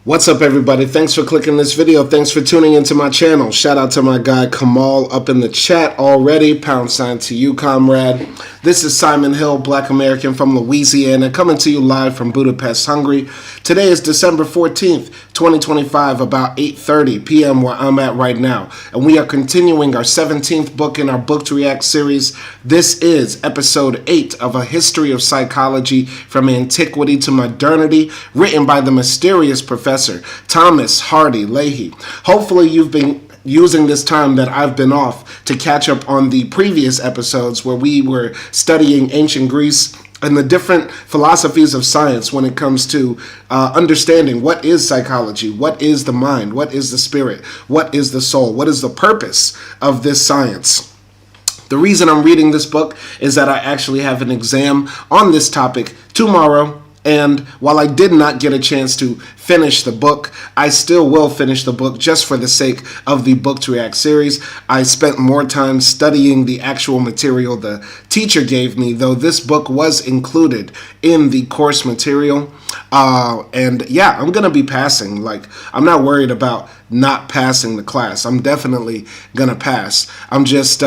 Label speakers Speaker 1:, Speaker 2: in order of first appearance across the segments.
Speaker 1: What's up, everybody? Thanks for clicking this video. Thanks for tuning into my channel. Shout out to my guy Kamal up in the chat already. # to you, comrade. This is Simon Hill, Black American from Louisiana, coming to you live from Budapest, Hungary. Today is December 14th, 2025, about 8:30 p.m. where I'm at right now. And we are continuing our 17th book in our Book to React series. This is episode 8 of A History of Psychology from Antiquity to Modernity, written by the mysterious Professor Thomas Hardy Leahey. Hopefully you've been using this time that I've been off to catch up on the previous episodes where we were studying ancient Greece and the different philosophies of science when it comes to understanding what is psychology, what is the mind, what is the spirit, what is the soul, what is the purpose of this science. The reason I'm reading this book is that I actually have an exam on this topic tomorrow. And while I did not get a chance to finish the book, I still will finish the book just for the sake of the Book to React series. I spent more time studying the actual material the teacher gave me, though this book was included in the course material. And yeah, I'm going to be passing. I'm not worried about not passing the class. I'm definitely going to pass. I'm just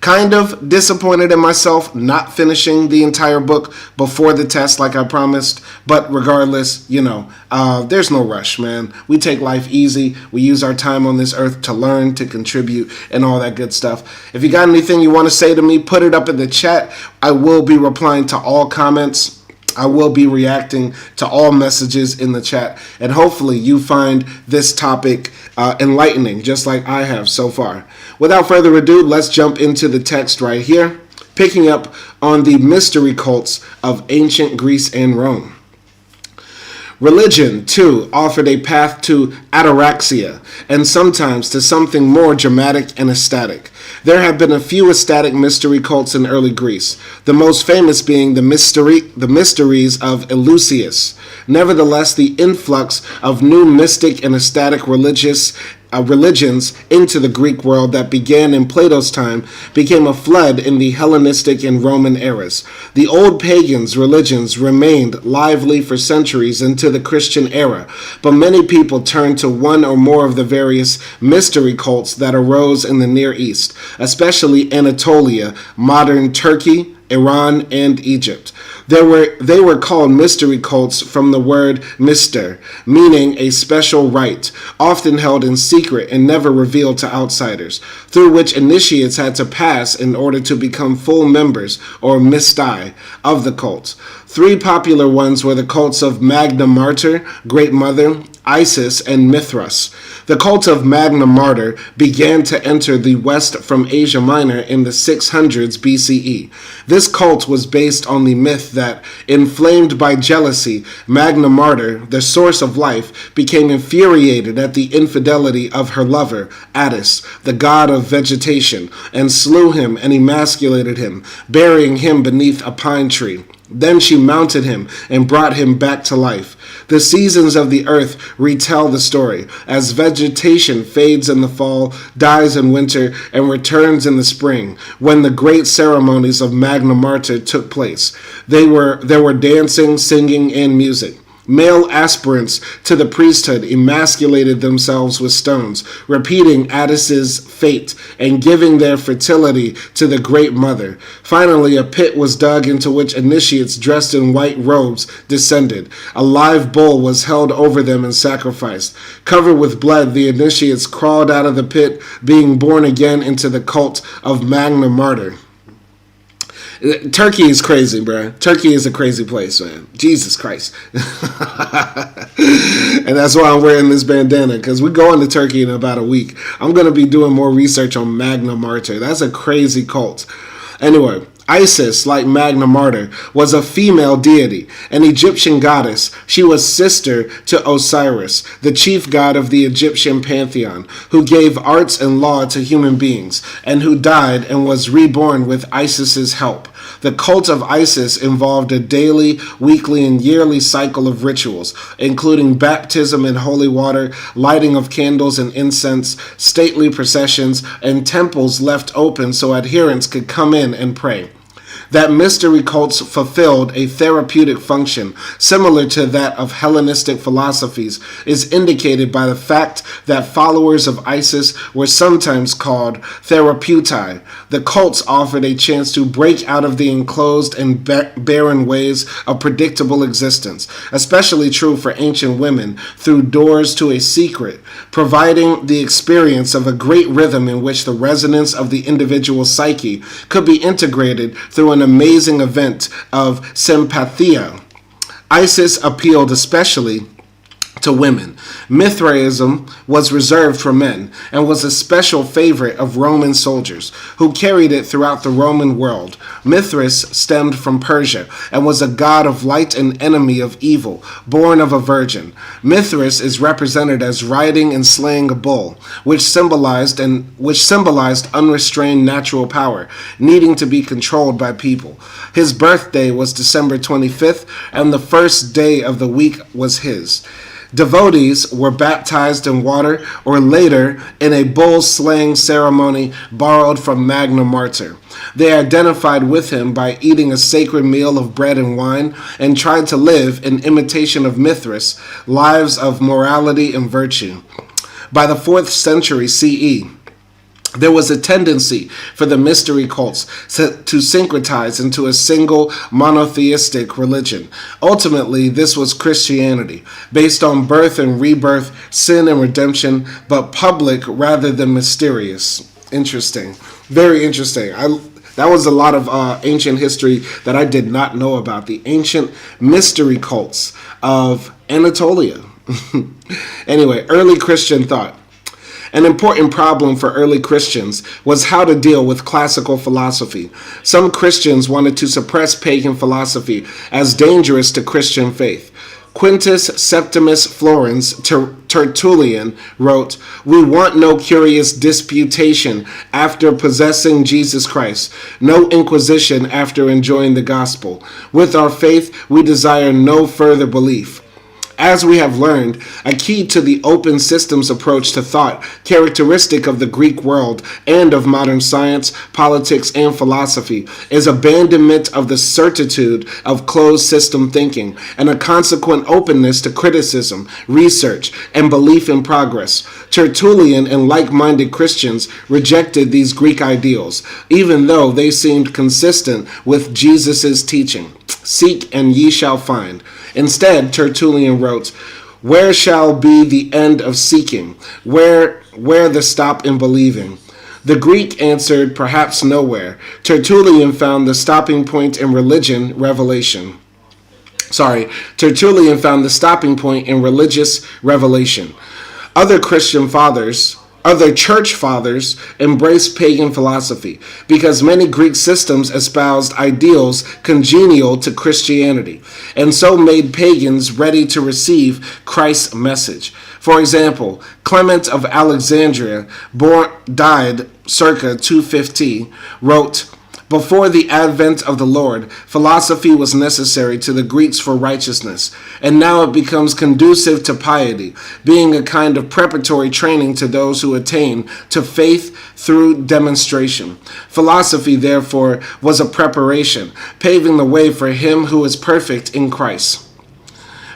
Speaker 1: kind of disappointed in myself not finishing the entire book before the test like I promised. But regardless, there's no rush, man. We take life easy. We use our time on this earth to learn, to contribute, and all that good stuff. If you got anything you want to say to me, put it up in the chat. I will be replying to all comments. I will be reacting to all messages in the chat, and hopefully you find this topic enlightening, just like I have so far. Without further ado, let's jump into the text right here, picking up on the mystery cults of ancient Greece and Rome. Religion, too, offered a path to ataraxia, and sometimes to something more dramatic and ecstatic. There have been a few ecstatic mystery cults in early Greece, the most famous being the mysteries of Eleusis. Nevertheless, the influx of new mystic and ecstatic religions into the Greek world that began in Plato's time became a flood in the Hellenistic and Roman eras. The old pagans' religions remained lively for centuries into the Christian era, but many people turned to one or more of the various mystery cults that arose in the Near East, especially Anatolia, modern Turkey, Iran, and Egypt. They were called mystery cults from the word myster, meaning a special rite, often held in secret and never revealed to outsiders, through which initiates had to pass in order to become full members, or mystai, of the cult. Three popular ones were the cults of Magna Mater, Great Mother, Isis, and Mithras. The cult of Magna Mater began to enter the West from Asia Minor in the 600s BCE. This cult was based on the myth that, inflamed by jealousy, Magna Mater, the source of life, became infuriated at the infidelity of her lover, Attis, the god of vegetation, and slew him and emasculated him, burying him beneath a pine tree. Then she mounted him and brought him back to life. The seasons of the earth retell the story, as vegetation fades in the fall, dies in winter, and returns in the spring, when the great ceremonies of Magna Mater took place. There were dancing, singing, and music. Male aspirants to the priesthood emasculated themselves with stones, repeating Attis's fate and giving their fertility to the Great Mother. Finally, a pit was dug into which initiates dressed in white robes descended. A live bull was held over them and sacrificed. Covered with blood, the initiates crawled out of the pit, being born again into the cult of Magna Mater. Turkey is crazy, bro. Turkey is a crazy place, man. Jesus Christ. And that's why I'm wearing this bandana, because we're going to Turkey in about a week. I'm going to be doing more research on Magna Mater. That's a crazy cult. Anyway, Isis, like Magna Mater, was a female deity, an Egyptian goddess. She was sister to Osiris, the chief god of the Egyptian pantheon, who gave arts and law to human beings, and who died and was reborn with Isis's help. The cult of Isis involved a daily, weekly, and yearly cycle of rituals, including baptism in holy water, lighting of candles and incense, stately processions, and temples left open so adherents could come in and pray. That mystery cults fulfilled a therapeutic function similar to that of Hellenistic philosophies is indicated by the fact that followers of Isis were sometimes called therapeutai. The cults offered a chance to break out of the enclosed and barren ways of predictable existence, especially true for ancient women, through doors to a secret, providing the experience of a great rhythm in which the resonance of the individual psyche could be integrated through an amazing event of sympathia. Isis appealed especially to women. Mithraism was reserved for men and was a special favorite of Roman soldiers, who carried it throughout the Roman world. Mithras stemmed from Persia and was a god of light and enemy of evil, born of a virgin. Mithras is represented as riding and slaying a bull, which symbolized unrestrained natural power, needing to be controlled by people. His birthday was December 25th, and the first day of the week was his. Devotees were baptized in water or later in a bull slaying ceremony borrowed from Magna Martyr. They identified with him by eating a sacred meal of bread and wine and tried to live, in imitation of Mithras, lives of morality and virtue. By the 4th century CE, there was a tendency for the mystery cults to syncretize into a single monotheistic religion. Ultimately, this was Christianity, based on birth and rebirth, sin and redemption, but public rather than mysterious. Interesting. Very interesting. That was a lot of ancient history that I did not know about. The ancient mystery cults of Anatolia. Anyway, early Christian thought. An important problem for early Christians was how to deal with classical philosophy. Some Christians wanted to suppress pagan philosophy as dangerous to Christian faith. Quintus Septimus Florens Tertullian wrote, "We want no curious disputation after possessing Jesus Christ, no inquisition after enjoying the gospel. With our faith, we desire no further belief." As we have learned, a key to the open systems approach to thought, characteristic of the Greek world and of modern science, politics, and philosophy, is abandonment of the certitude of closed system thinking and a consequent openness to criticism, research, and belief in progress. Tertullian and like-minded Christians rejected these Greek ideals, even though they seemed consistent with Jesus' teaching. Seek and ye shall find. Instead, Tertullian wrote, "Where shall be the end of seeking? Where the stop in believing?" The Greek answered, "Perhaps nowhere." Tertullian found the stopping point in religious revelation. Other church fathers embraced pagan philosophy because many Greek systems espoused ideals congenial to Christianity, and so made pagans ready to receive Christ's message. For example, Clement of Alexandria, died circa 250, wrote, "Before the advent of the Lord, philosophy was necessary to the Greeks for righteousness, and now it becomes conducive to piety, being a kind of preparatory training to those who attain to faith through demonstration. Philosophy, therefore, was a preparation, paving the way for him who is perfect in Christ."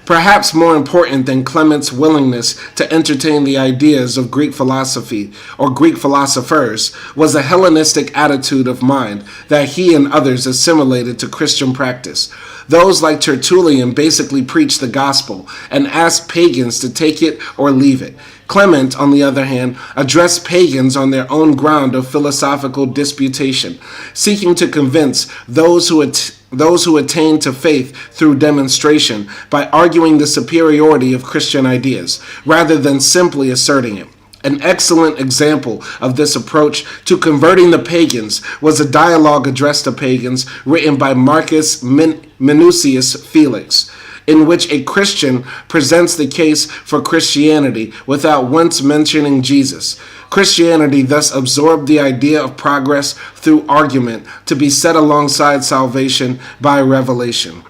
Speaker 1: Perhaps more important than Clement's willingness to entertain the ideas of Greek philosophy or Greek philosophers was a Hellenistic attitude of mind that he and others assimilated to Christian practice. Those like Tertullian basically preached the gospel and asked pagans to take it or leave it. Clement, on the other hand, addressed pagans on their own ground of philosophical disputation, seeking to convince those who attain to faith through demonstration by arguing the superiority of Christian ideas, rather than simply asserting it. An excellent example of this approach to converting the pagans was a dialogue addressed to pagans written by Marcus Minucius Felix, in which a Christian presents the case for Christianity without once mentioning Jesus. Christianity thus absorbed the idea of progress through argument to be set alongside salvation by revelation.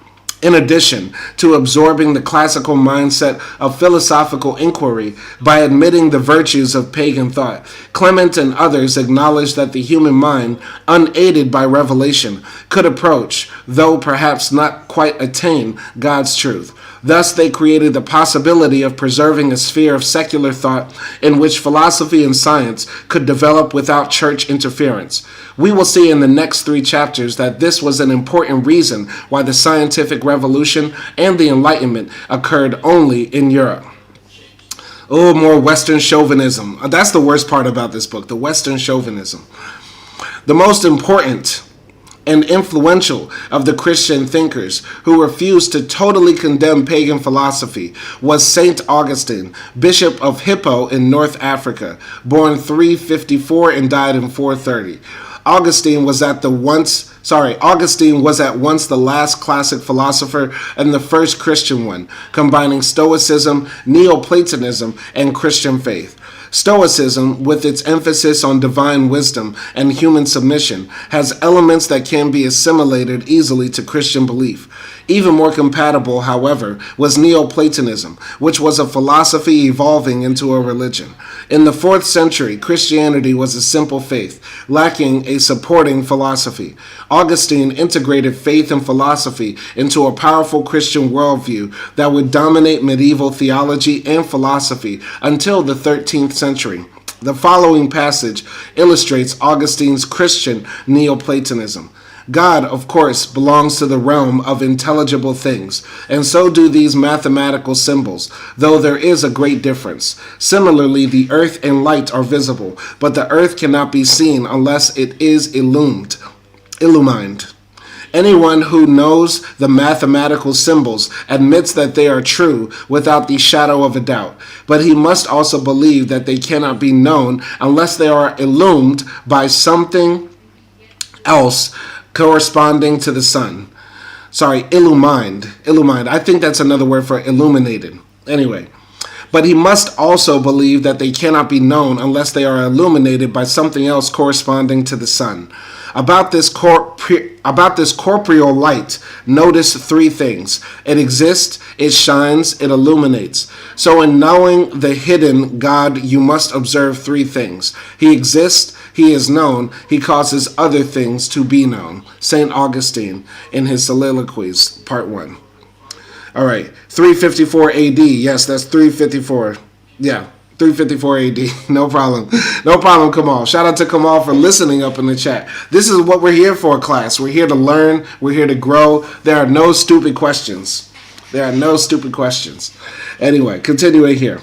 Speaker 1: In addition to absorbing the classical mindset of philosophical inquiry by admitting the virtues of pagan thought, Clement and others acknowledged that the human mind, unaided by revelation, could approach, though perhaps not quite attain, God's truth. Thus, they created the possibility of preserving a sphere of secular thought in which philosophy and science could develop without church interference. We will see in the next 3 chapters that this was an important reason why the scientific revolution and the Enlightenment occurred only in Europe. Oh, more Western chauvinism. That's the worst part about this book, the Western chauvinism. The most important and influential of the Christian thinkers who refused to totally condemn pagan philosophy was Saint Augustine, Bishop of Hippo in North Africa, born 354 and died in 430. Augustine was at once the last classic philosopher and the first Christian one, combining Stoicism, Neoplatonism, and Christian faith. Stoicism, with its emphasis on divine wisdom and human submission, has elements that can be assimilated easily to Christian belief. Even more compatible, however, was Neoplatonism, which was a philosophy evolving into a religion. In the 4th century, Christianity was a simple faith, lacking a supporting philosophy. Augustine integrated faith and philosophy into a powerful Christian worldview that would dominate medieval theology and philosophy until the 13th century. The following passage illustrates Augustine's Christian Neoplatonism. God, of course, belongs to the realm of intelligible things, and so do these mathematical symbols, though there is a great difference. Similarly, the earth and light are visible, but the earth cannot be seen unless it is illumined. Anyone who knows the mathematical symbols admits that they are true without the shadow of a doubt, but he must also believe that they cannot be known unless they are illumined by something else corresponding to the sun. Illumined. I think that's another word for illuminated. Anyway. But he must also believe that they cannot be known unless they are illuminated by something else corresponding to the sun. About this corporeal light, notice 3 things. It exists, it shines, it illuminates. So in knowing the hidden God, you must observe 3 things. He exists, he is known, he causes other things to be known. St. Augustine in his Soliloquies, Part 1. All right, 354 AD. Yes, that's 354. Yeah, 354 AD. No problem. No problem, Kamal. Shout out to Kamal for listening up in the chat. This is what we're here for, class. We're here to learn. We're here to grow. There are no stupid questions. Anyway, continuing here.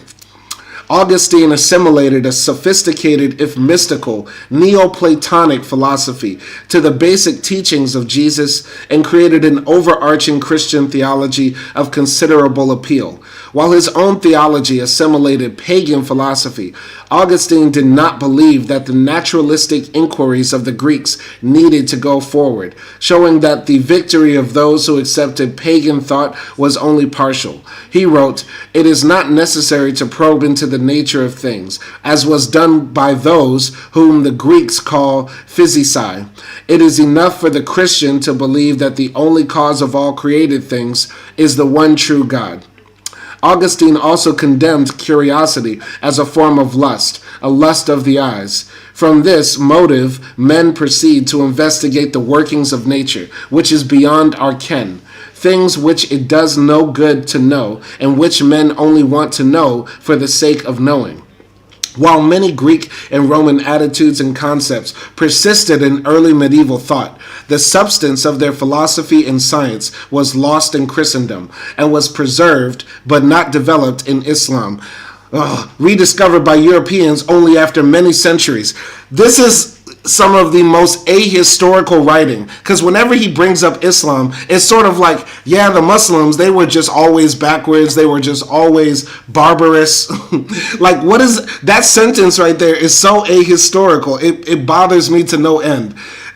Speaker 1: Augustine assimilated a sophisticated, if mystical, Neoplatonic philosophy to the basic teachings of Jesus and created an overarching Christian theology of considerable appeal. While his own theology assimilated pagan philosophy, Augustine did not believe that the naturalistic inquiries of the Greeks needed to go forward, showing that the victory of those who accepted pagan thought was only partial. He wrote, "It is not necessary to probe into the nature of things, as was done by those whom the Greeks call physici. It is enough for the Christian to believe that the only cause of all created things is the one true God." Augustine also condemned curiosity as a form of lust, a lust of the eyes. From this motive, men proceed to investigate the workings of nature, which is beyond our ken, things which it does no good to know, and which men only want to know for the sake of knowing. While many Greek and Roman attitudes and concepts persisted in early medieval thought, the substance of their philosophy and science was lost in Christendom and was preserved but not developed in Islam, rediscovered by Europeans only after many centuries. This is some of the most ahistorical writing, because whenever he brings up Islam, it's sort of like, yeah, the Muslims, they were just always backwards, they were just always barbarous. Like, what is that sentence right there is so ahistorical, it bothers me to no end.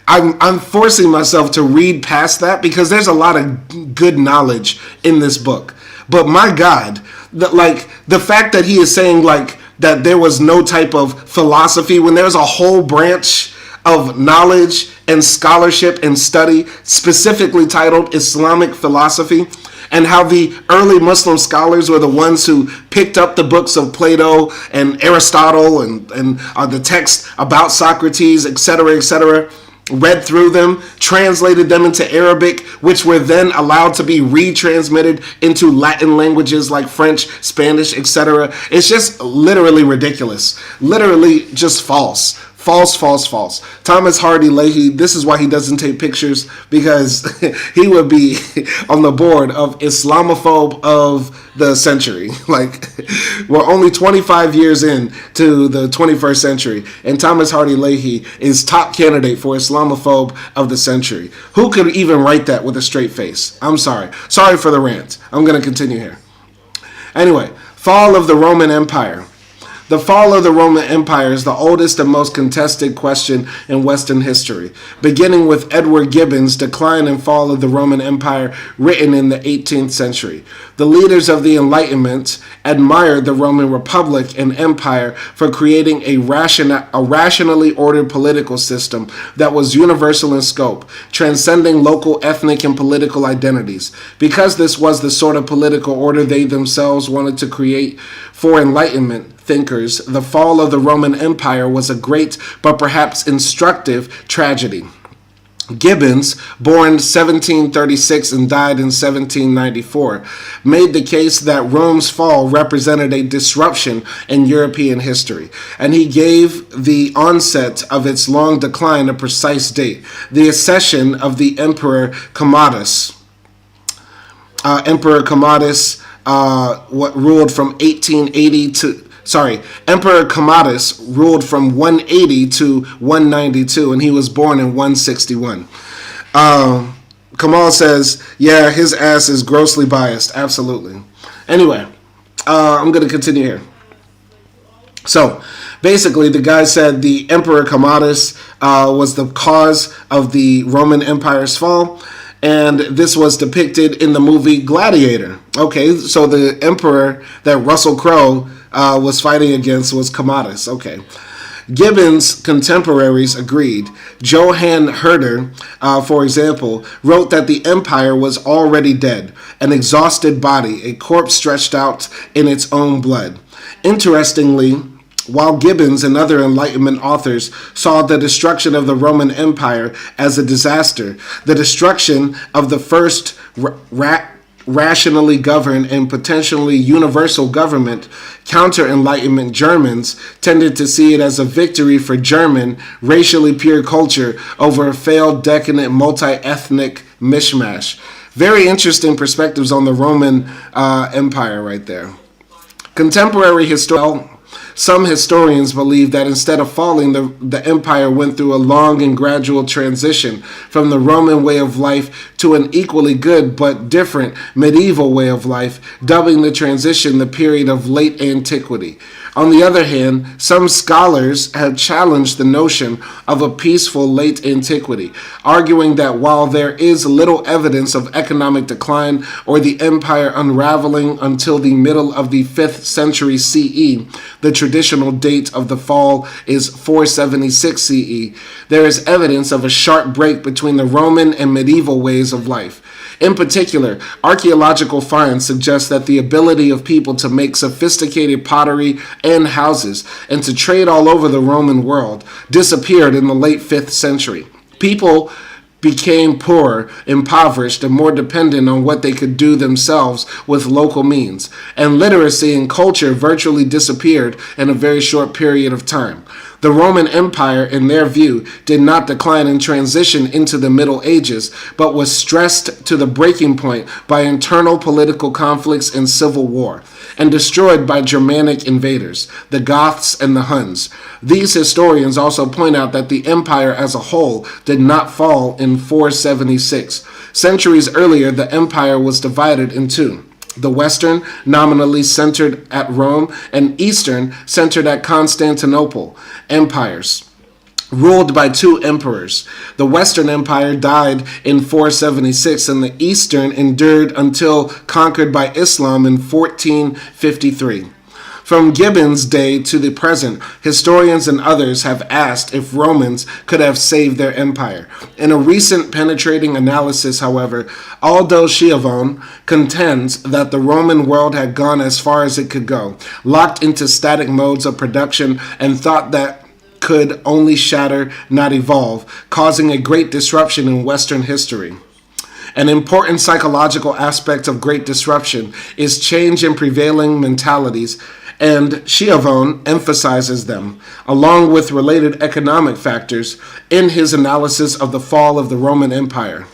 Speaker 1: I'm forcing myself to read past that because there's a lot of good knowledge in this book. But my God, the fact that he is saying like that there was no type of philosophy when there's a whole branch of knowledge and scholarship and study, specifically titled Islamic Philosophy, and how the early Muslim scholars were the ones who picked up the books of Plato and Aristotle and the texts about Socrates, etc., read through them, translated them into Arabic, which were then allowed to be retransmitted into Latin languages like French, Spanish, etc. It's just literally ridiculous. Literally just false. False, false, false. Thomas Hardy Leahey, this is why he doesn't take pictures, because he would be on the board of Islamophobe of the century. Like, we're only 25 years in to the 21st century, and Thomas Hardy Leahey is top candidate for Islamophobe of the century. Who could even write that with a straight face? I'm sorry. Sorry for the rant. I'm going to continue here. Anyway, fall of the Roman Empire. The fall of the Roman Empire is the oldest and most contested question in Western history, beginning with Edward Gibbon's Decline and Fall of the Roman Empire, written in the 18th century. The leaders of the Enlightenment admired the Roman Republic and Empire for creating a rationally ordered political system that was universal in scope, transcending local ethnic and political identities. Because this was the sort of political order they themselves wanted to create for Enlightenment thinkers, the fall of the Roman Empire was a great but perhaps instructive tragedy. Gibbons, born 1736 and died in 1794, made the case that Rome's fall represented a disruption in European history, and he gave the onset of its long decline a precise date: the accession of the Emperor Commodus. Emperor Commodus ruled from 180 to 192, and he was born in 161. Kamal says, yeah, his ass is grossly biased. Absolutely. Anyway, I'm going to continue here. So, basically, the guy said the Emperor Commodus was the cause of the Roman Empire's fall, and this was depicted in the movie Gladiator. Okay, so the emperor that Russell Crowe was fighting against was Commodus. Okay. Gibbon's contemporaries agreed. Johann Herder, for example, wrote that the empire was already dead, an exhausted body, a corpse stretched out in its own blood. Interestingly, while Gibbons and other Enlightenment authors saw the destruction of the Roman Empire as a disaster, the destruction of the first rationally governed and potentially universal government, counter-Enlightenment Germans tended to see it as a victory for German, racially pure culture over a failed, decadent, multi-ethnic mishmash. Very interesting perspectives on the Roman Empire right there. Contemporary some historians believe that instead of falling, the empire went through a long and gradual transition from the Roman way of life to an equally good but different medieval way of life, dubbing the transition the period of late antiquity. On the other hand, some scholars have challenged the notion of a peaceful late antiquity, arguing that while there is little evidence of economic decline or the empire unraveling until the middle of the 5th century CE, the traditional date of the fall is 476 CE, there is evidence of a sharp break between the Roman and medieval ways of life. In particular, archaeological finds suggest that the ability of people to make sophisticated pottery and houses and to trade all over the Roman world disappeared in the late 5th century. People became poorer, impoverished, and more dependent on what they could do themselves with local means, and literacy and culture virtually disappeared in a very short period of time. The Roman Empire, in their view, did not decline and transition into the Middle Ages, but was stressed to the breaking point by internal political conflicts and civil war, and destroyed by Germanic invaders, the Goths and the Huns. These historians also point out that the empire as a whole did not fall in 476. Centuries earlier, the empire was divided in two: the Western, nominally centered at Rome, and Eastern, centered at Constantinople, empires, ruled by two emperors. The Western Empire died in 476, and the Eastern endured until conquered by Islam in 1453. From Gibbon's day to the present, historians and others have asked if Romans could have saved their empire. In a recent penetrating analysis, however, Aldo Schiavone contends that the Roman world had gone as far as it could go, locked into static modes of production, and thought that could only shatter, not evolve, causing a great disruption in Western history. An important psychological aspect of great disruption is change in prevailing mentalities, and Schiavone emphasizes them, along with related economic factors, in his analysis of the fall of the Roman Empire.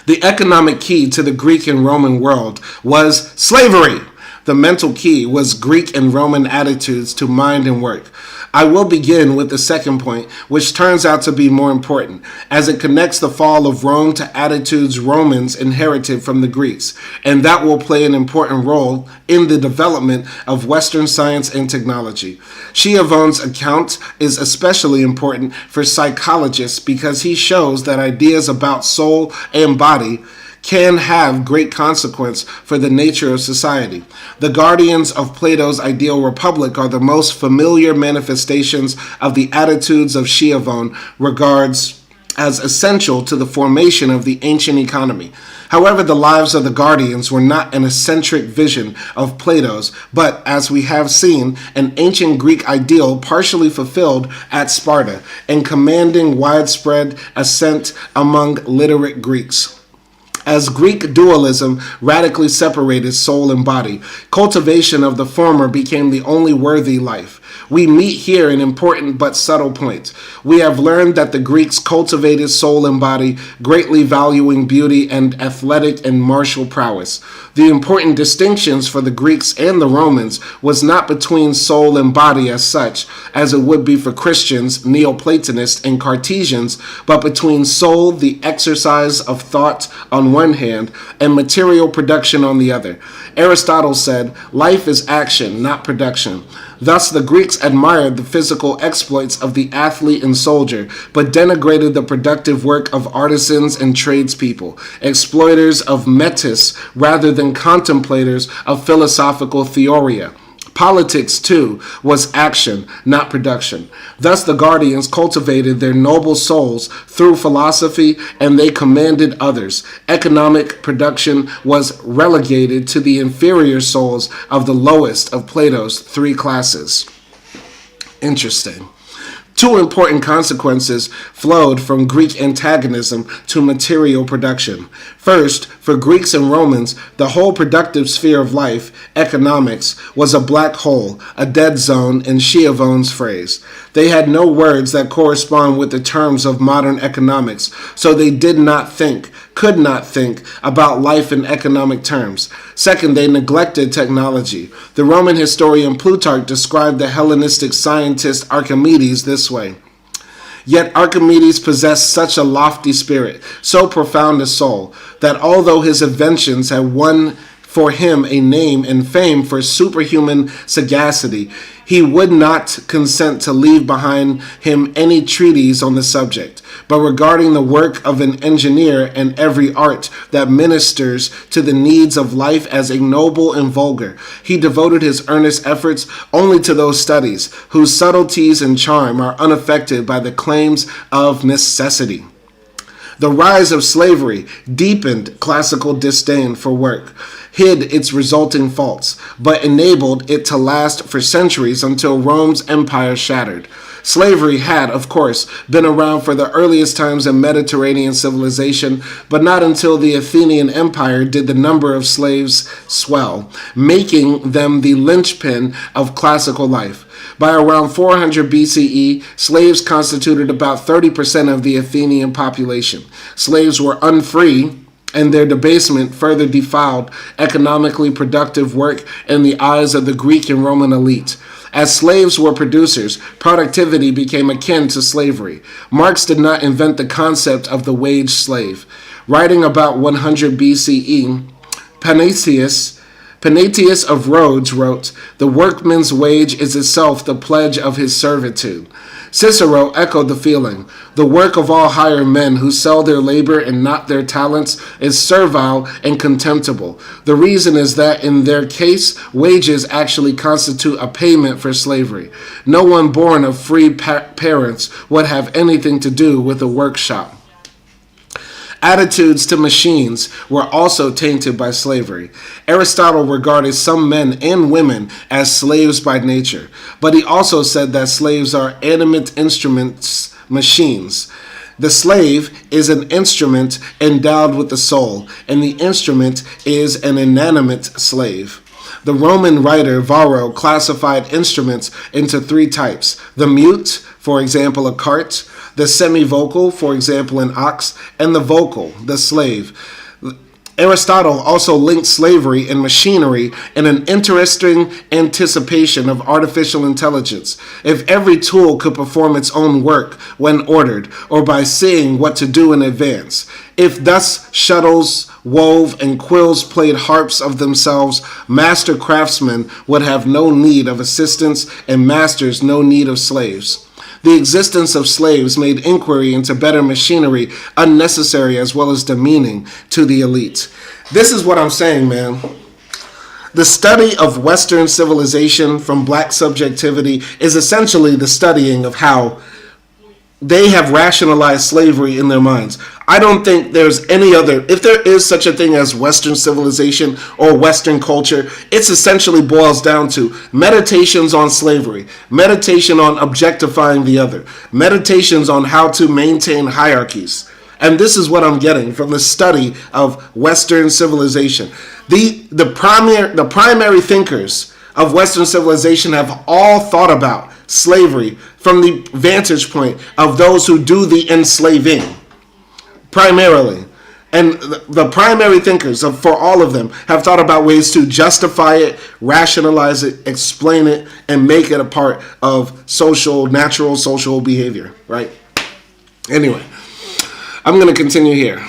Speaker 1: The economic key to the Greek and Roman world was slavery. The mental key was Greek and Roman attitudes to mind and work. I will begin with the second point, which turns out to be more important, as it connects the fall of Rome to attitudes Romans inherited from the Greeks, and that will play an important role in the development of Western science and technology. Schiavone's account is especially important for psychologists because he shows that ideas about soul and body can have great consequence for the nature of society. The guardians of Plato's ideal republic are the most familiar manifestations of the attitudes of Schiavone regards as essential to the formation of the ancient economy. However, the lives of the guardians were not an eccentric vision of Plato's, but, as we have seen, an ancient Greek ideal partially fulfilled at Sparta and commanding widespread assent among literate Greeks. As Greek dualism radically separated soul and body, cultivation of the former became the only worthy life. We meet here an important but subtle point. We have learned that the Greeks cultivated soul and body, greatly valuing beauty and athletic and martial prowess. The important distinctions for the Greeks and the Romans was not between soul and body as such, as it would be for Christians, Neoplatonists, and Cartesians, but between soul, the exercise of thought on one hand, and material production on the other. Aristotle said, "Life is action, not production." Thus, the Greeks admired the physical exploits of the athlete and soldier, but denigrated the productive work of artisans and tradespeople, exploiters of metis rather than contemplators of philosophical theoria. Politics, too, was action, not production. Thus the guardians cultivated their noble souls through philosophy, and they commanded others. Economic production was relegated to the inferior souls of the lowest of Plato's three classes. Interesting. Two important consequences flowed from Greek antagonism to material production. First, for Greeks and Romans, the whole productive sphere of life, economics, was a black hole, a dead zone in Schiavone's phrase. They had no words that correspond with the terms of modern economics, so they could not think about life in economic terms. Second, they neglected technology. The Roman historian Plutarch described the Hellenistic scientist Archimedes this way. Yet Archimedes possessed such a lofty spirit, so profound a soul, that although his inventions had won for him a name and fame for superhuman sagacity, he would not consent to leave behind him any treatise on the subject, but regarding the work of an engineer and every art that ministers to the needs of life as ignoble and vulgar, he devoted his earnest efforts only to those studies whose subtleties and charm are unaffected by the claims of necessity. The rise of slavery deepened classical disdain for work, hid its resulting faults, but enabled it to last for centuries until Rome's empire shattered. Slavery had, of course, been around for the earliest times in Mediterranean civilization, but not until the Athenian Empire did the number of slaves swell, making them the linchpin of classical life. By around 400 BCE, slaves constituted about 30% of the Athenian population. Slaves were unfree, and their debasement further defiled economically productive work in the eyes of the Greek and Roman elite. As slaves were producers, productivity became akin to slavery. Marx did not invent the concept of the wage slave. Writing about 100 BCE, Panesius Panaetius of Rhodes wrote, "The workman's wage is itself the pledge of his servitude." Cicero echoed the feeling. "The work of all higher men who sell their labor and not their talents is servile and contemptible. The reason is that in their case, wages actually constitute a payment for slavery. No one born of free parents would have anything to do with a workshop." Attitudes to machines were also tainted by slavery. Aristotle regarded some men and women as slaves by nature, but he also said that slaves are animate instruments, machines. The slave is an instrument endowed with the soul, and the instrument is an inanimate slave. The Roman writer Varro classified instruments into three types: the mute, for example, a cart; the semi-vocal, for example, an ox; and the vocal, the slave. Aristotle also linked slavery and machinery in an interesting anticipation of artificial intelligence. If every tool could perform its own work when ordered, or by seeing what to do in advance, if thus shuttles wove and quills played harps of themselves, master craftsmen would have no need of assistants and masters no need of slaves. The existence of slaves made inquiry into better machinery unnecessary as well as demeaning to the elite. This is what I'm saying, man. The study of Western civilization from black subjectivity is essentially the studying of how they have rationalized slavery in their minds. I don't think there's any other, if there is such a thing as Western civilization or Western culture, it essentially boils down to meditations on slavery, meditation on objectifying the other, meditations on how to maintain hierarchies. And this is what I'm getting from the study of Western civilization. The primary thinkers of Western civilization have all thought about slavery from the vantage point of those who do the enslaving, primarily. And the primary thinkers, for all of them, have thought about ways to justify it, rationalize it, explain it, and make it a part of natural social behavior, right? Anyway, I'm going to continue here.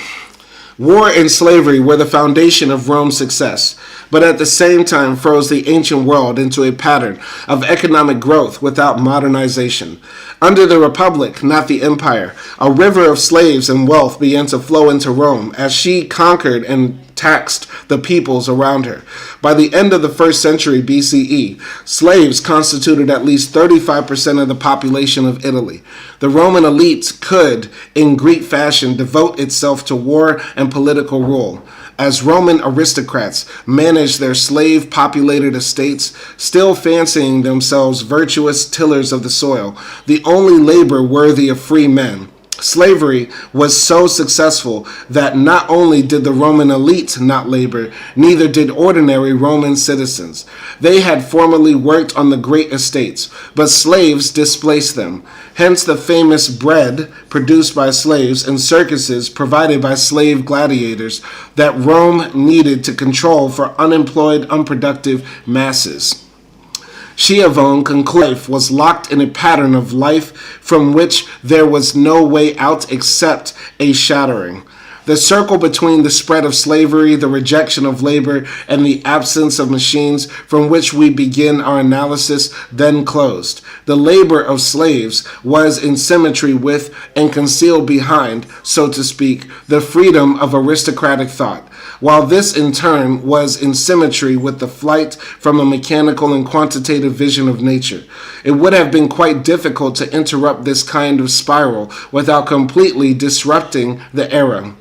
Speaker 1: War and slavery were the foundation of Rome's success, but at the same time froze the ancient world into a pattern of economic growth without modernization. Under the Republic, not the Empire, a river of slaves and wealth began to flow into Rome as she conquered and taxed the peoples around her. By the end of the 1st century BCE, slaves constituted at least 35% of the population of Italy. The Roman elite could, in Greek fashion, devote itself to war and political rule. As Roman aristocrats managed their slave-populated estates, still fancying themselves virtuous tillers of the soil, the only labor worthy of free men. Slavery was so successful that not only did the Roman elite not labor, neither did ordinary Roman citizens. They had formerly worked on the great estates, but slaves displaced them. Hence the famous bread produced by slaves and circuses provided by slave gladiators that Rome needed to control for unemployed, unproductive masses. Schiavone concluded life was locked in a pattern of life from which there was no way out except a shattering. The circle between the spread of slavery, the rejection of labor, and the absence of machines from which we begin our analysis then closed. The labor of slaves was in symmetry with and concealed behind, so to speak, the freedom of aristocratic thought, while this in turn was in symmetry with the flight from a mechanical and quantitative vision of nature. It would have been quite difficult to interrupt this kind of spiral without completely disrupting the era.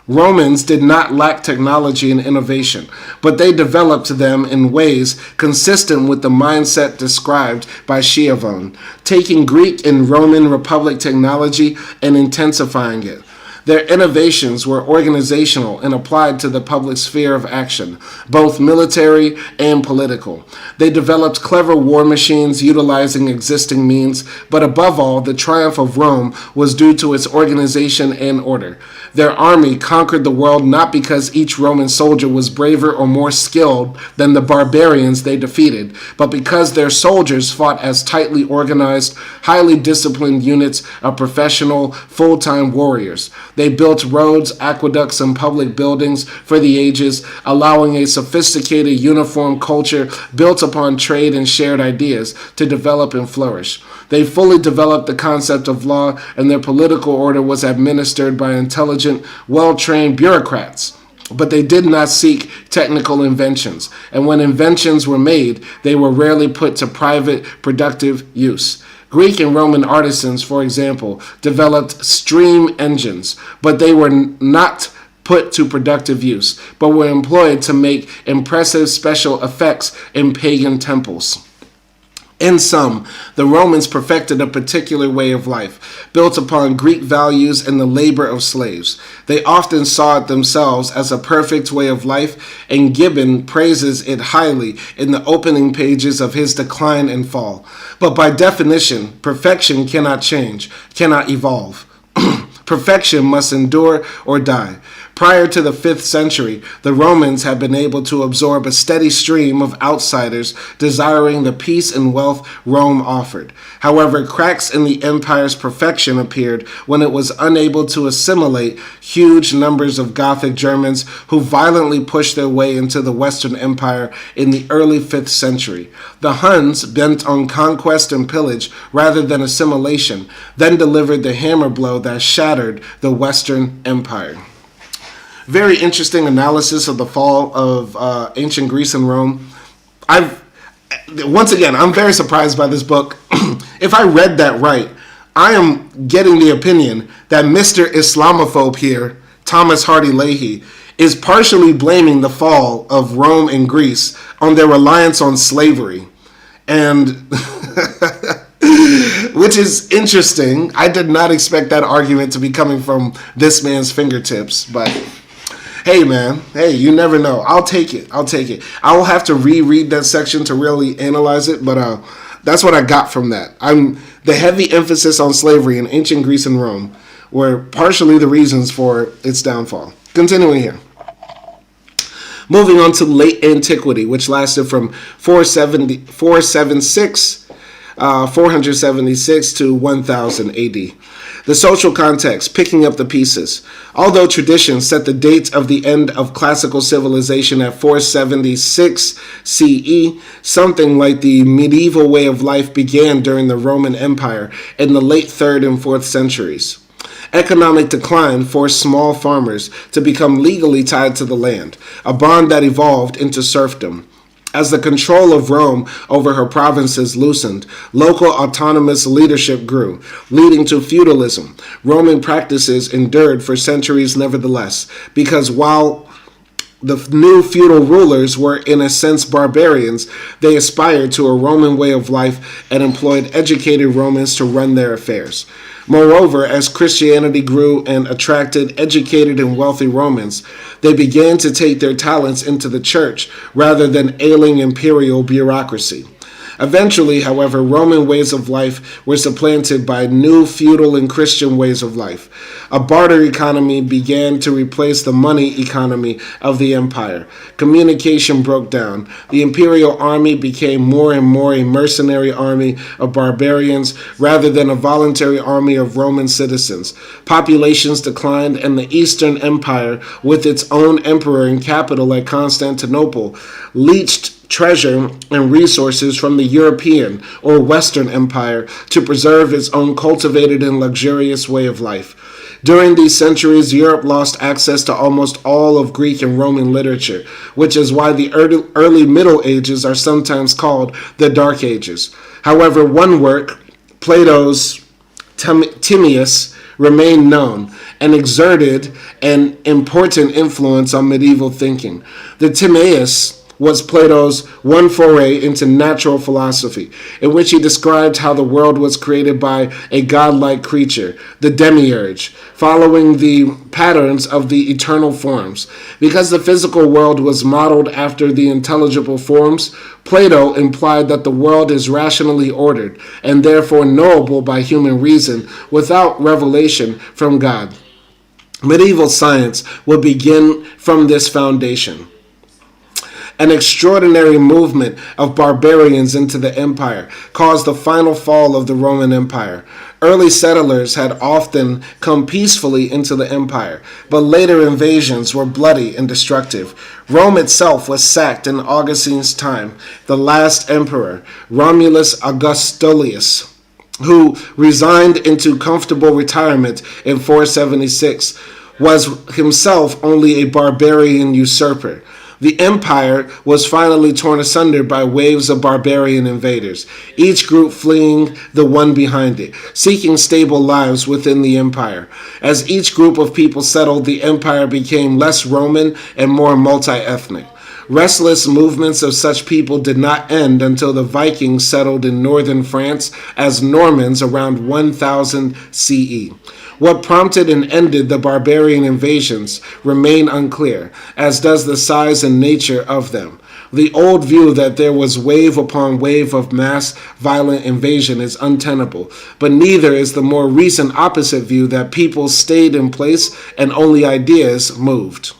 Speaker 1: Romans did not lack technology and innovation, but they developed them in ways consistent with the mindset described by Schiavone, taking Greek and Roman Republic technology and intensifying it. Their innovations were organizational and applied to the public sphere of action, both military and political. They developed clever war machines utilizing existing means, but above all, the triumph of Rome was due to its organization and order. Their army conquered the world not because each Roman soldier was braver or more skilled than the barbarians they defeated, but because their soldiers fought as tightly organized, highly disciplined units of professional, full-time warriors. They built roads, aqueducts, and public buildings for the ages, allowing a sophisticated, uniform culture built upon trade and shared ideas to develop and flourish. They fully developed the concept of law, and their political order was administered by intelligent, well-trained bureaucrats. But they did not seek technical inventions, and when inventions were made, they were rarely put to private, productive use. Greek and Roman artisans, for example, developed steam engines, but they were not put to productive use, but were employed to make impressive special effects in pagan temples. In sum, the Romans perfected a particular way of life, built upon Greek values and the labor of slaves. They often saw it themselves as a perfect way of life, and Gibbon praises it highly in the opening pages of his Decline and Fall. But by definition, perfection cannot change, cannot evolve. Perfection must endure or die. Prior to the 5th century, the Romans had been able to absorb a steady stream of outsiders desiring the peace and wealth Rome offered. However, cracks in the empire's perfection appeared when it was unable to assimilate huge numbers of Gothic Germans who violently pushed their way into the Western Empire in the early 5th century. The Huns, bent on conquest and pillage rather than assimilation, then delivered the hammer blow that shattered the Western Empire. Very interesting analysis of the fall of ancient Greece and Rome. Once again, I'm very surprised by this book. If I read that right, I am getting the opinion that Mr. Islamophobe here, Thomas Hardy Leahey, is partially blaming the fall of Rome and Greece on their reliance on slavery. And which is interesting. I did not expect that argument to be coming from this man's fingertips, but hey, man. Hey, you never know. I'll take it. I will have to reread that section to really analyze it, but that's what I got from that. The heavy emphasis on slavery in ancient Greece and Rome were partially the reasons for its downfall. Continuing here. Moving on to late antiquity, which lasted from 476 to 1000 AD. The social context, picking up the pieces. Although tradition set the date of the end of classical civilization at 476 CE, something like the medieval way of life began during the Roman Empire in the late 3rd and 4th centuries. Economic decline forced small farmers to become legally tied to the land, a bond that evolved into serfdom. As the control of Rome over her provinces loosened, local autonomous leadership grew, leading to feudalism. Roman practices endured for centuries nevertheless, because while the new feudal rulers were in a sense barbarians, they aspired to a Roman way of life and employed educated Romans to run their affairs. Moreover, as Christianity grew and attracted educated and wealthy Romans, they began to take their talents into the church rather than ailing imperial bureaucracy. Eventually, however, Roman ways of life were supplanted by new feudal and Christian ways of life. A barter economy began to replace the money economy of the empire. Communication broke down. The imperial army became more and more a mercenary army of barbarians rather than a voluntary army of Roman citizens. Populations declined, and the Eastern Empire, with its own emperor and capital at Constantinople, leached treasure and resources from the European or Western Empire to preserve its own cultivated and luxurious way of life. During these centuries, Europe lost access to almost all of Greek and Roman literature, which is why the early Middle Ages are sometimes called the Dark Ages. However, one work, Plato's Timaeus, remained known and exerted an important influence on medieval thinking. The Timaeus was Plato's one foray into natural philosophy, in which he described how the world was created by a godlike creature, the demiurge, following the patterns of the eternal forms. Because the physical world was modeled after the intelligible forms, Plato implied that the world is rationally ordered and therefore knowable by human reason without revelation from God. Medieval science would begin from this foundation. An extraordinary movement of barbarians into the empire caused the final fall of the Roman Empire. Early settlers had often come peacefully into the empire, but later invasions were bloody and destructive. Rome itself was sacked in Augustine's time. The last emperor, Romulus Augustulus, who resigned into comfortable retirement in 476, was himself only a barbarian usurper. The empire was finally torn asunder by waves of barbarian invaders, each group fleeing the one behind it, seeking stable lives within the empire. As each group of people settled, the empire became less Roman and more multi-ethnic. Restless movements of such people did not end until the Vikings settled in northern France as Normans around 1000 CE. What prompted and ended the barbarian invasions remain unclear, as does the size and nature of them. The old view that there was wave upon wave of mass violent invasion is untenable, but neither is the more recent opposite view that people stayed in place and only ideas moved.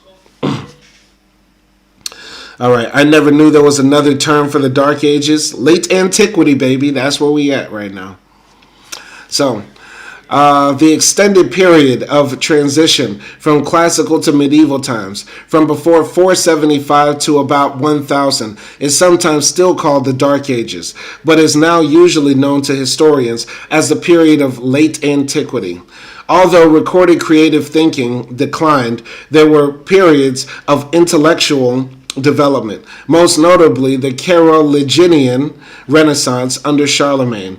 Speaker 1: All right, I never knew there was another term for the Dark Ages. Late Antiquity, baby. That's where we at right now. So, the extended period of transition from classical to medieval times, from before 475 to about 1000, is sometimes still called the Dark Ages, but is now usually known to historians as the period of late antiquity. Although recorded creative thinking declined, there were periods of intellectual development, most notably the Carolingian Renaissance under Charlemagne,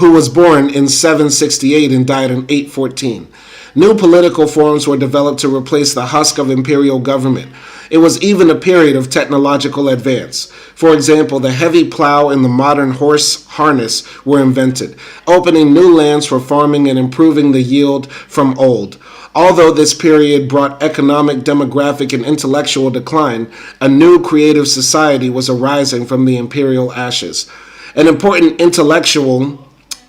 Speaker 1: who was born in 768 and died in 814. New political forms were developed to replace the husk of imperial government. It was even a period of technological advance. For example, the heavy plow and the modern horse harness were invented, opening new lands for farming and improving the yield from old. Although this period brought economic, demographic, and intellectual decline, a new creative society was arising from the imperial ashes. An important intellectual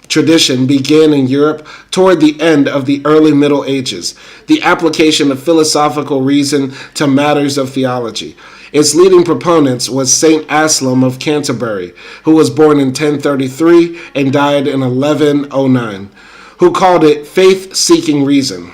Speaker 1: tradition began in Europe toward the end of the early Middle Ages, the application of philosophical reason to matters of theology. Its leading proponents was Saint Anselm of Canterbury, who was born in 1033 and died in 1109, who called it faith-seeking reason.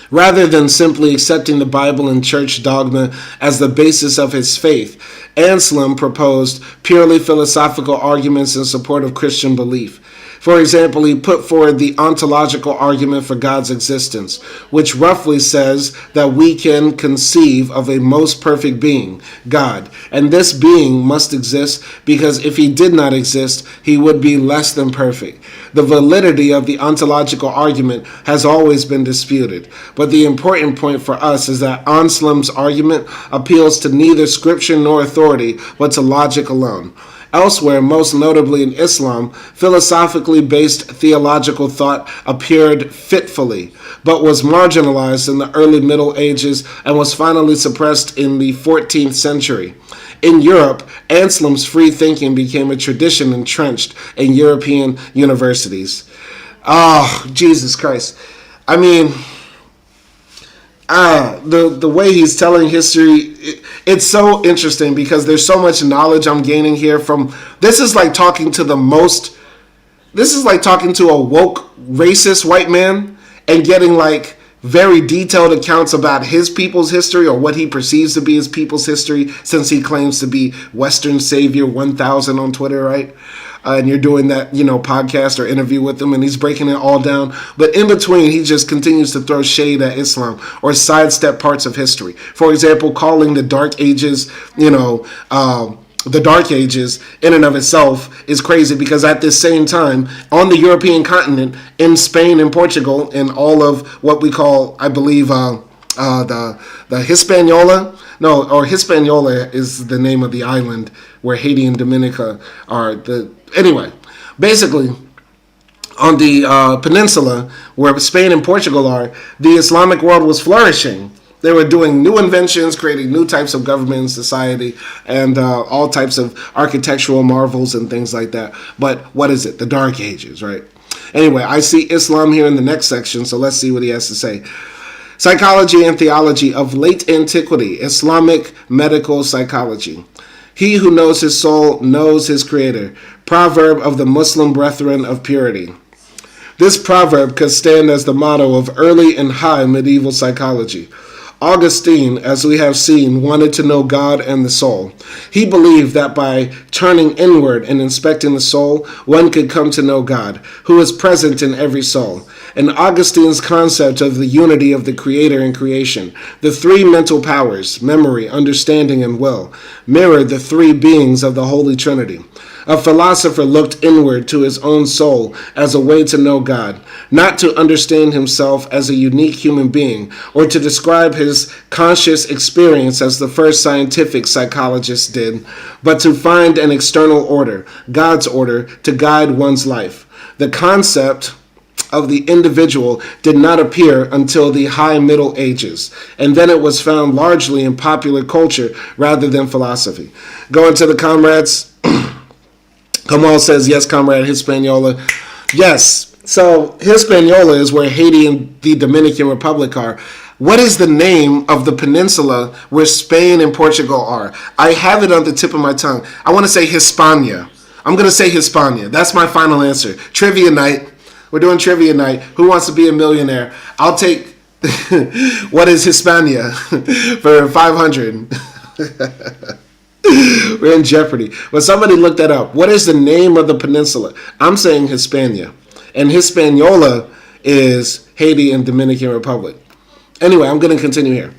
Speaker 1: Rather than simply accepting the Bible and church dogma as the basis of his faith, Anselm proposed purely philosophical arguments in support of Christian belief. For example, he put forward the ontological argument for God's existence, which roughly says that we can conceive of a most perfect being, God, and this being must exist because if he did not exist, he would be less than perfect. The validity of the ontological argument has always been disputed, but the important point for us is that Anselm's argument appeals to neither scripture nor authority, but to logic alone. Elsewhere, most notably in Islam, philosophically based theological thought appeared fitfully, but was marginalized in the early Middle Ages and was finally suppressed in the 14th century. In Europe, Anselm's free thinking became a tradition entrenched in European universities. Oh, Jesus Christ. I mean, the way he's telling history, it's so interesting because there's so much knowledge I'm gaining here from. This is like talking to a woke racist white man and getting like very detailed accounts about his people's history or what he perceives to be his people's history, since he claims to be Western Savior 1000 on Twitter, right? And you're doing that, podcast or interview with him, and he's breaking it all down. But in between, he just continues to throw shade at Islam or sidestep parts of history. For example, calling the Dark Ages, the Dark Ages in and of itself is crazy because at this same time, on the European continent, in Spain and Portugal, in all of what we call, I believe, the Hispaniola. No, or Hispaniola is the name of the island where Haiti and Dominica are. Anyway, basically, on the peninsula where Spain and Portugal are, the Islamic world was flourishing. They were doing new inventions, creating new types of government and society, and all types of architectural marvels and things like that. But what is it? The Dark Ages, right? Anyway, I see Islam here in the next section, so let's see what he has to say. Psychology and theology of late antiquity, Islamic medical psychology. He who knows his soul knows his creator. Proverb of the Muslim brethren of purity. This proverb could stand as the motto of early and high medieval psychology. Augustine, as we have seen, wanted to know God and the soul. He believed that by turning inward and inspecting the soul, one could come to know God, who is present in every soul. And Augustine's concept of the unity of the Creator and creation, the three mental powers, memory, understanding, and will, mirrored the three beings of the Holy Trinity. A philosopher looked inward to his own soul as a way to know God, not to understand himself as a unique human being or to describe his conscious experience as the first scientific psychologists did, but to find an external order, God's order, to guide one's life. The concept of the individual did not appear until the High Middle Ages, and then it was found largely in popular culture rather than philosophy. Going to the comrades. Kamal says, yes, comrade, Hispaniola. Yes, so Hispaniola is where Haiti and the Dominican Republic are. What is the name of the peninsula where Spain and Portugal are? I have it on the tip of my tongue. I want to say Hispania. I'm going to say Hispania. That's my final answer. Trivia night. We're doing trivia night. Who wants to be a millionaire? I'll take what is Hispania for 500. We're in jeopardy. But somebody looked that up. What is the name of the peninsula? I'm saying Hispania. And Hispaniola is Haiti and Dominican Republic. Anyway, I'm going to continue here.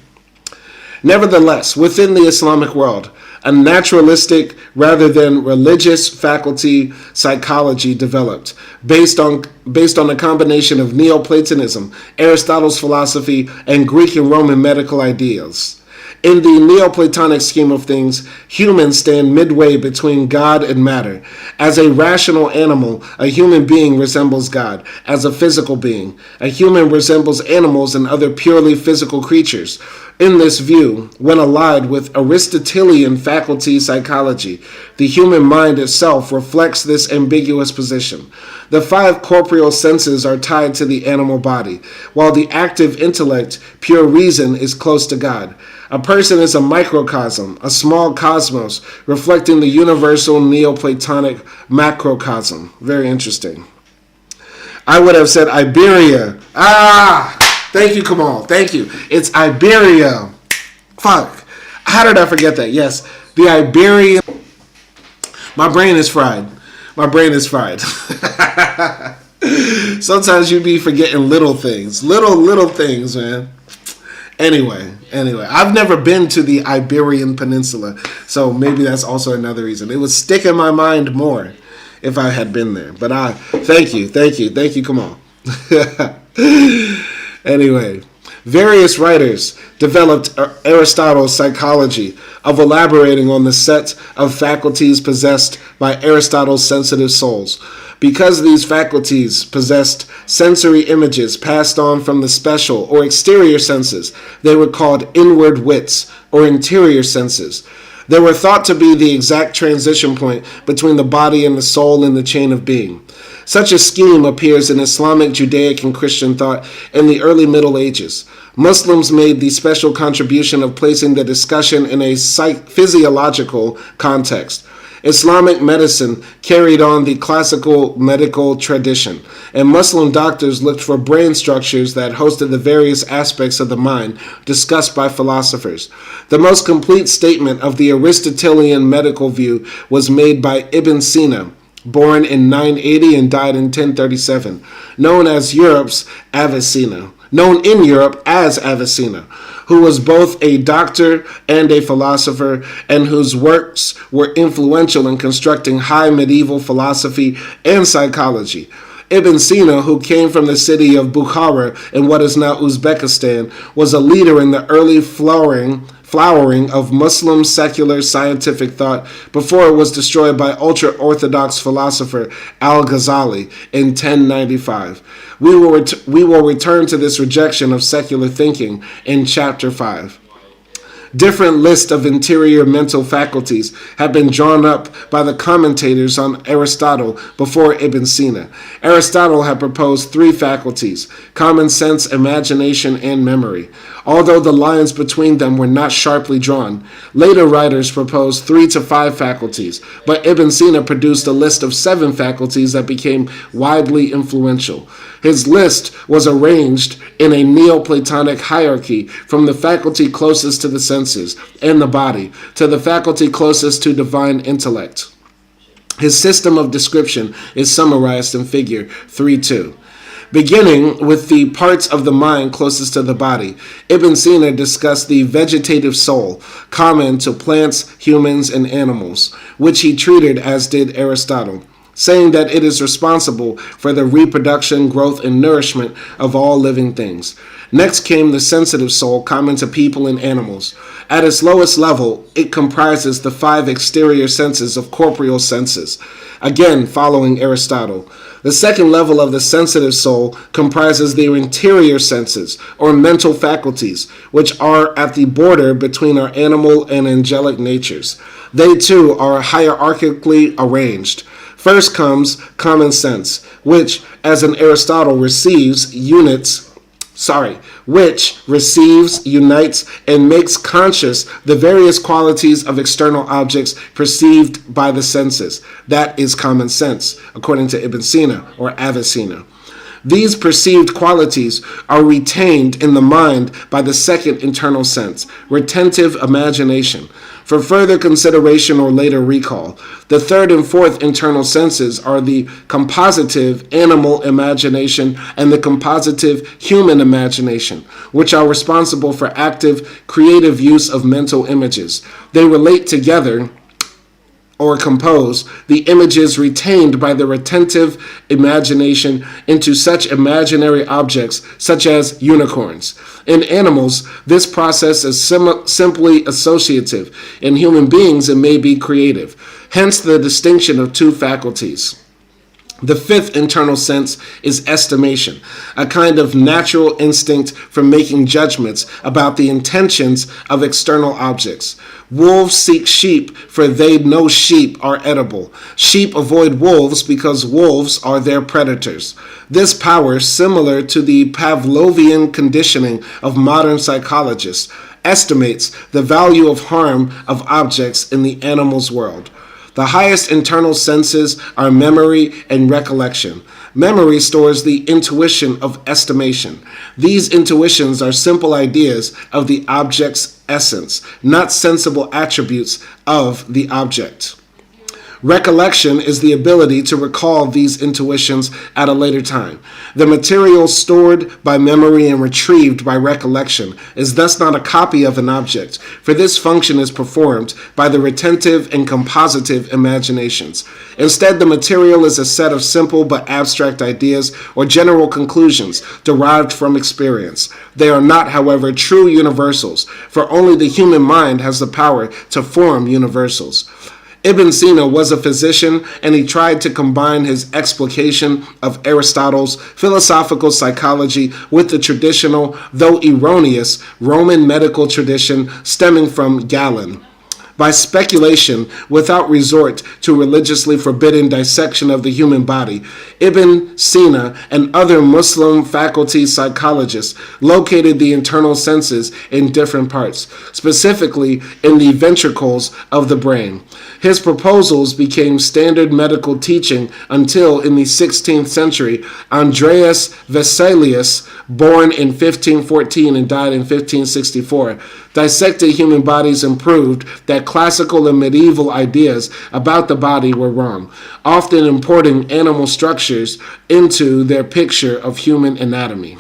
Speaker 1: Nevertheless, within the Islamic world, a naturalistic rather than religious faculty psychology developed based on a combination of Neoplatonism, Aristotle's philosophy, and Greek and Roman medical ideals. In the Neoplatonic scheme of things, humans stand midway between God and matter. As a rational animal, a human being resembles God. As a physical being, a human resembles animals and other purely physical creatures. In this view, when allied with Aristotelian faculty psychology, the human mind itself reflects this ambiguous position. The five corporeal senses are tied to the animal body, while the active intellect, pure reason, is close to God. A person is a microcosm, a small cosmos, reflecting the universal Neoplatonic macrocosm. Very interesting. I would have said Iberia. Thank you, Kamal. Thank you. It's Iberia. Fuck. How did I forget that? Yes, the Iberian. My brain is fried. My brain is fried. Sometimes you be forgetting little things. Little things, man. Anyway, I've never been to the Iberian Peninsula, so maybe that's also another reason. It would stick in my mind more if I had been there. But thank you, come on. Anyway, various writers developed Aristotle's psychology of elaborating on the set of faculties possessed by Aristotle's sensitive souls. Because these faculties possessed sensory images passed on from the special or exterior senses, they were called inward wits or interior senses. They were thought to be the exact transition point between the body and the soul in the chain of being. Such a scheme appears in Islamic, Judaic, and Christian thought in the early Middle Ages. Muslims made the special contribution of placing the discussion in a physiological context. Islamic medicine carried on the classical medical tradition, and Muslim doctors looked for brain structures that hosted the various aspects of the mind discussed by philosophers. The most complete statement of the Aristotelian medical view was made by Ibn Sina, born in 980 and died in 1037, known in Europe as Avicenna, who was both a doctor and a philosopher, and whose works were influential in constructing high medieval philosophy and psychology. Ibn Sina, who came from the city of Bukhara in what is now Uzbekistan, was a leader in the early flowering of Muslim secular scientific thought before it was destroyed by ultra-Orthodox philosopher Al-Ghazali in 1095. We will return to this rejection of secular thinking in Chapter 5. Different lists of interior mental faculties have been drawn up by the commentators on Aristotle before Ibn Sina. Aristotle had proposed three faculties: common sense, imagination, and memory. Although the lines between them were not sharply drawn, later writers proposed 3 to 5 faculties, but Ibn Sina produced a list of 7 faculties that became widely influential. His list was arranged in a Neoplatonic hierarchy from the faculty closest to the senses and the body to the faculty closest to divine intellect. His system of description is summarized in figure 3.2. Beginning with the parts of the mind closest to the body, Ibn Sina discussed the vegetative soul, common to plants, humans, and animals, which he treated as did Aristotle, saying that it is responsible for the reproduction, growth, and nourishment of all living things. Next came the sensitive soul, common to people and animals. At its lowest level, it comprises the 5 exterior senses of corporeal senses, again following Aristotle. The second level of the sensitive soul comprises the interior senses, or mental faculties, which are at the border between our animal and angelic natures. They too are hierarchically arranged. First comes common sense, which, as in Aristotle, receives, unites, and makes conscious the various qualities of external objects perceived by the senses. That is common sense, according to Ibn Sina, or Avicenna. These perceived qualities are retained in the mind by the second internal sense, retentive imagination, for further consideration or later recall. The third and fourth internal senses are the compositive animal imagination and the compositive human imagination, which are responsible for active, creative use of mental images. They relate together or compose the images retained by the retentive imagination into such imaginary objects such as unicorns. In animals, this process is simply associative. In human beings, it may be creative. Hence the distinction of 2 faculties. The fifth internal sense is estimation, a kind of natural instinct for making judgments about the intentions of external objects. Wolves seek sheep, for they know sheep are edible. Sheep avoid wolves because wolves are their predators. This power, similar to the Pavlovian conditioning of modern psychologists, estimates the value of harm of objects in the animal's world. The highest internal senses are memory and recollection. Memory stores the intuition of estimation. These intuitions are simple ideas of the object's essence, not sensible attributes of the object. Recollection is the ability to recall these intuitions at a later time. The material stored by memory and retrieved by recollection is thus not a copy of an object, for this function is performed by the retentive and compositive imaginations. Instead, the material is a set of simple but abstract ideas or general conclusions derived from experience. They are not, however, true universals, for only the human mind has the power to form universals. Ibn Sina was a physician, and he tried to combine his explication of Aristotle's philosophical psychology with the traditional, though erroneous, Roman medical tradition stemming from Galen. By speculation, without resort to religiously forbidden dissection of the human body, Ibn Sina and other Muslim faculty psychologists located the internal senses in different parts, specifically in the ventricles of the brain. His proposals became standard medical teaching until, in the 16th century, Andreas Vesalius, born in 1514 and died in 1564, dissected human bodies and proved that classical and medieval ideas about the body were wrong, often importing animal structures into their picture of human anatomy.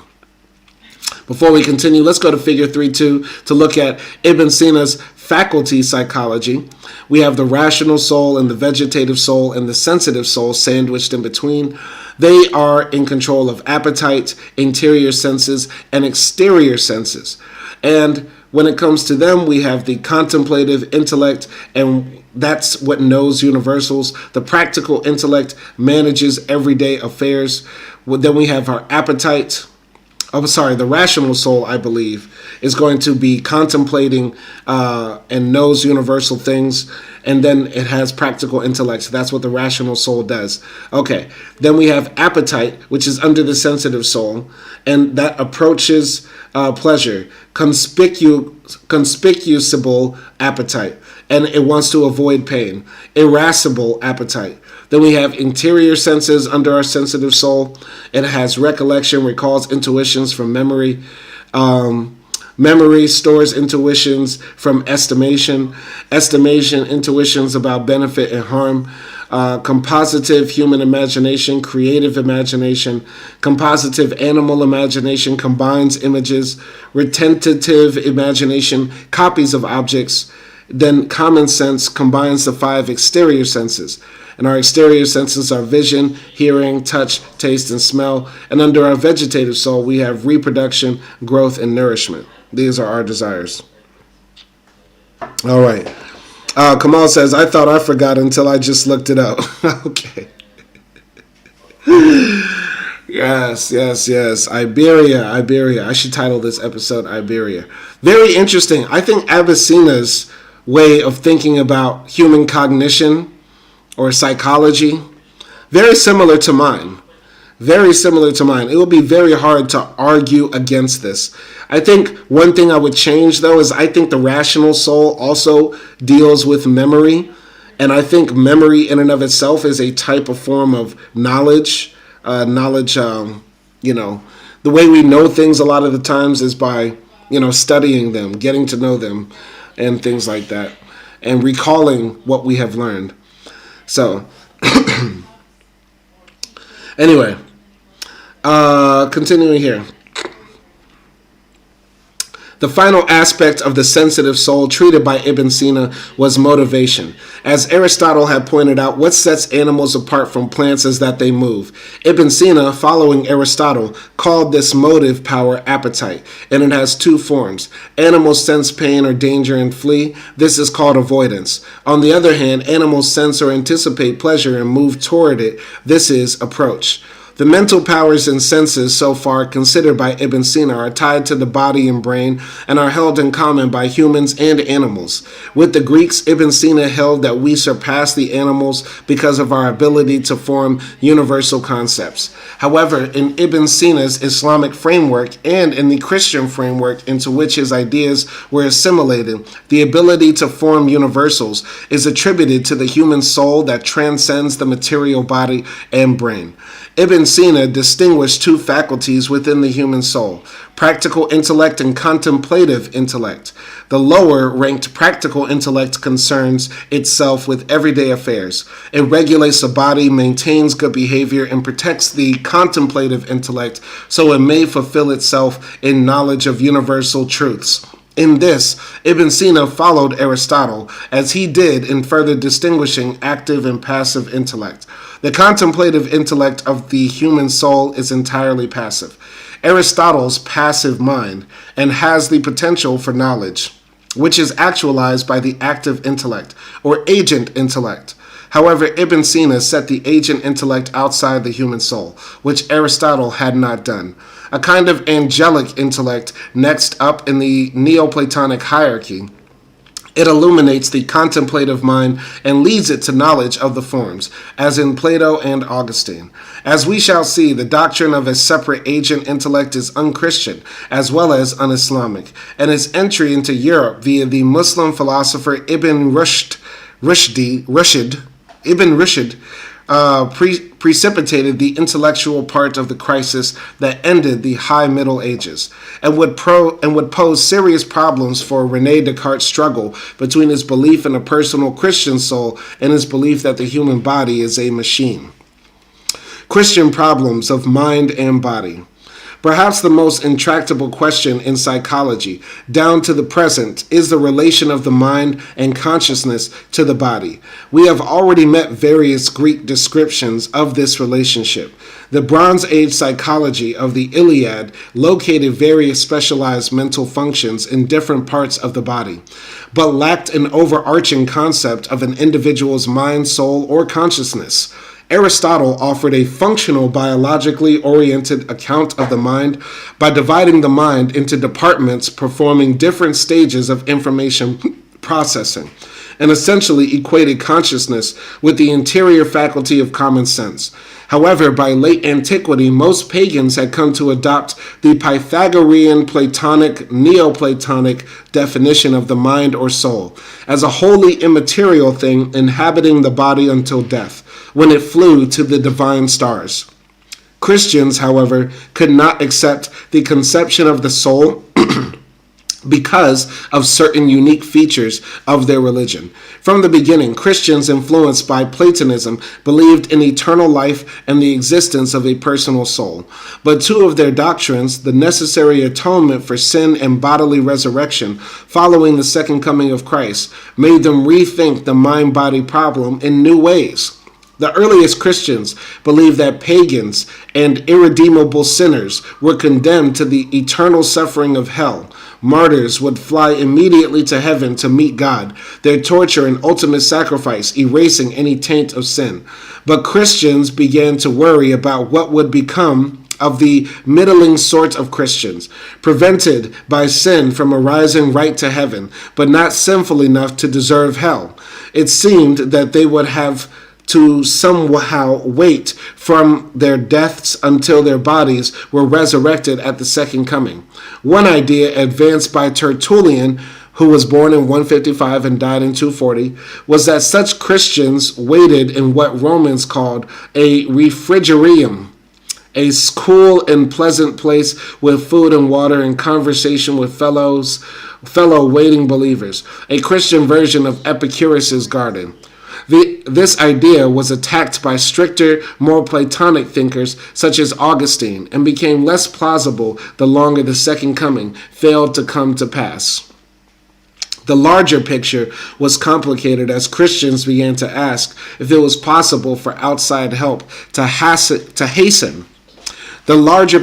Speaker 1: Before we continue, let's go to figure 3.2 to look at Ibn Sina's faculty psychology. We have the rational soul and the vegetative soul and the sensitive soul sandwiched in between. They are in control of appetite, interior senses, and exterior senses. And when it comes to them, we have the contemplative intellect, and that's what knows universals. The practical intellect manages everyday affairs. Then we have our appetite. The rational soul, I believe, is going to be contemplating and knows universal things. And then it has practical intellect. So that's what the rational soul does. Okay. Then we have appetite, which is under the sensitive soul, and that approaches pleasure. Conspicuable appetite, and it wants to avoid pain. Irascible appetite. Then we have interior senses under our sensitive soul. It has recollection, recalls intuitions from memory. Memory stores intuitions from estimation. Estimation, intuitions about benefit and harm. Compositive human imagination, creative imagination. Compositive animal imagination combines images. Retentive imagination copies of objects. Then common sense combines the 5 exterior senses. And our exterior senses are vision, hearing, touch, taste, and smell. And under our vegetative soul, we have reproduction, growth, and nourishment. These are our desires. All right. Kamal says, I thought I forgot until I just looked it up. Okay. Yes. Iberia. I should title this episode Iberia. Very interesting. I think Avicenna's way of thinking about human cognition or psychology, very similar to mine. It would be very hard to argue against this. I think one thing I would change, though, is I think the rational soul also deals with memory. And I think memory in and of itself is a type of form of knowledge. The way we know things a lot of the times is by, studying them, getting to know them, and things like that, and recalling what we have learned. So, anyway, continuing here. The final aspect of the sensitive soul treated by Ibn Sina was motivation. As Aristotle had pointed out, what sets animals apart from plants is that they move. Ibn Sina, following Aristotle, called this motive power appetite, and it has 2 forms. Animals sense pain or danger and flee. This is called avoidance. On the other hand, animals sense or anticipate pleasure and move toward it. This is approach. The mental powers and senses so far considered by Ibn Sina are tied to the body and brain and are held in common by humans and animals. With the Greeks, Ibn Sina held that we surpass the animals because of our ability to form universal concepts. However, in Ibn Sina's Islamic framework and in the Christian framework into which his ideas were assimilated, the ability to form universals is attributed to the human soul that transcends the material body and brain. Ibn Sina distinguished 2 faculties within the human soul, practical intellect and contemplative intellect. The lower ranked practical intellect concerns itself with everyday affairs. It regulates the body, maintains good behavior, and protects the contemplative intellect so it may fulfill itself in knowledge of universal truths. In this, Ibn Sina followed Aristotle, as he did in further distinguishing active and passive intellect. The contemplative intellect of the human soul is entirely passive. Aristotle's passive mind and has the potential for knowledge, which is actualized by the active intellect or agent intellect. However, Ibn Sina set the agent intellect outside the human soul, which Aristotle had not done. A kind of angelic intellect next up in the Neoplatonic hierarchy. It illuminates the contemplative mind and leads it to knowledge of the forms, as in Plato and Augustine. As we shall see, the doctrine of a separate agent intellect is un-Christian, as well as un-Islamic, and its entry into Europe via the Muslim philosopher Ibn Rushd precipitated the intellectual part of the crisis that ended the High Middle Ages, and would pose serious problems for René Descartes' struggle between his belief in a personal Christian soul and his belief that the human body is a machine. Christian problems of mind and body. Perhaps the most intractable question in psychology, down to the present, is the relation of the mind and consciousness to the body. We have already met various Greek descriptions of this relationship. The Bronze Age psychology of the Iliad located various specialized mental functions in different parts of the body, but lacked an overarching concept of an individual's mind, soul, or consciousness. Aristotle offered a functional, biologically oriented account of the mind by dividing the mind into departments performing different stages of information processing, and essentially equated consciousness with the interior faculty of common sense. However, by late antiquity, most pagans had come to adopt the Pythagorean Platonic, Neoplatonic definition of the mind or soul as a wholly immaterial thing inhabiting the body until death, when it flew to the divine stars. Christians, however, could not accept the conception of the soul because of certain unique features of their religion. From the beginning, Christians influenced by Platonism believed in eternal life and the existence of a personal soul. But two of their doctrines, the necessary atonement for sin and bodily resurrection following the second coming of Christ, made them rethink the mind-body problem in new ways. The earliest Christians believed that pagans and irredeemable sinners were condemned to the eternal suffering of hell. Martyrs would fly immediately to heaven to meet God, their torture and ultimate sacrifice erasing any taint of sin. But Christians began to worry about what would become of the middling sort of Christians, prevented by sin from arising right to heaven, but not sinful enough to deserve hell. It seemed that they would have to somehow wait from their deaths until their bodies were resurrected at the second coming. One idea advanced by Tertullian, who was born in 155 and died in 240, was that such Christians waited in what Romans called a refrigerium, a cool and pleasant place with food and water and conversation with fellow waiting believers, a Christian version of Epicurus's garden. This idea was attacked by stricter, more Platonic thinkers such as Augustine and became less plausible the longer the second coming failed to come to pass. The larger picture was complicated as Christians began to ask if it was possible for outside help to hasten. The larger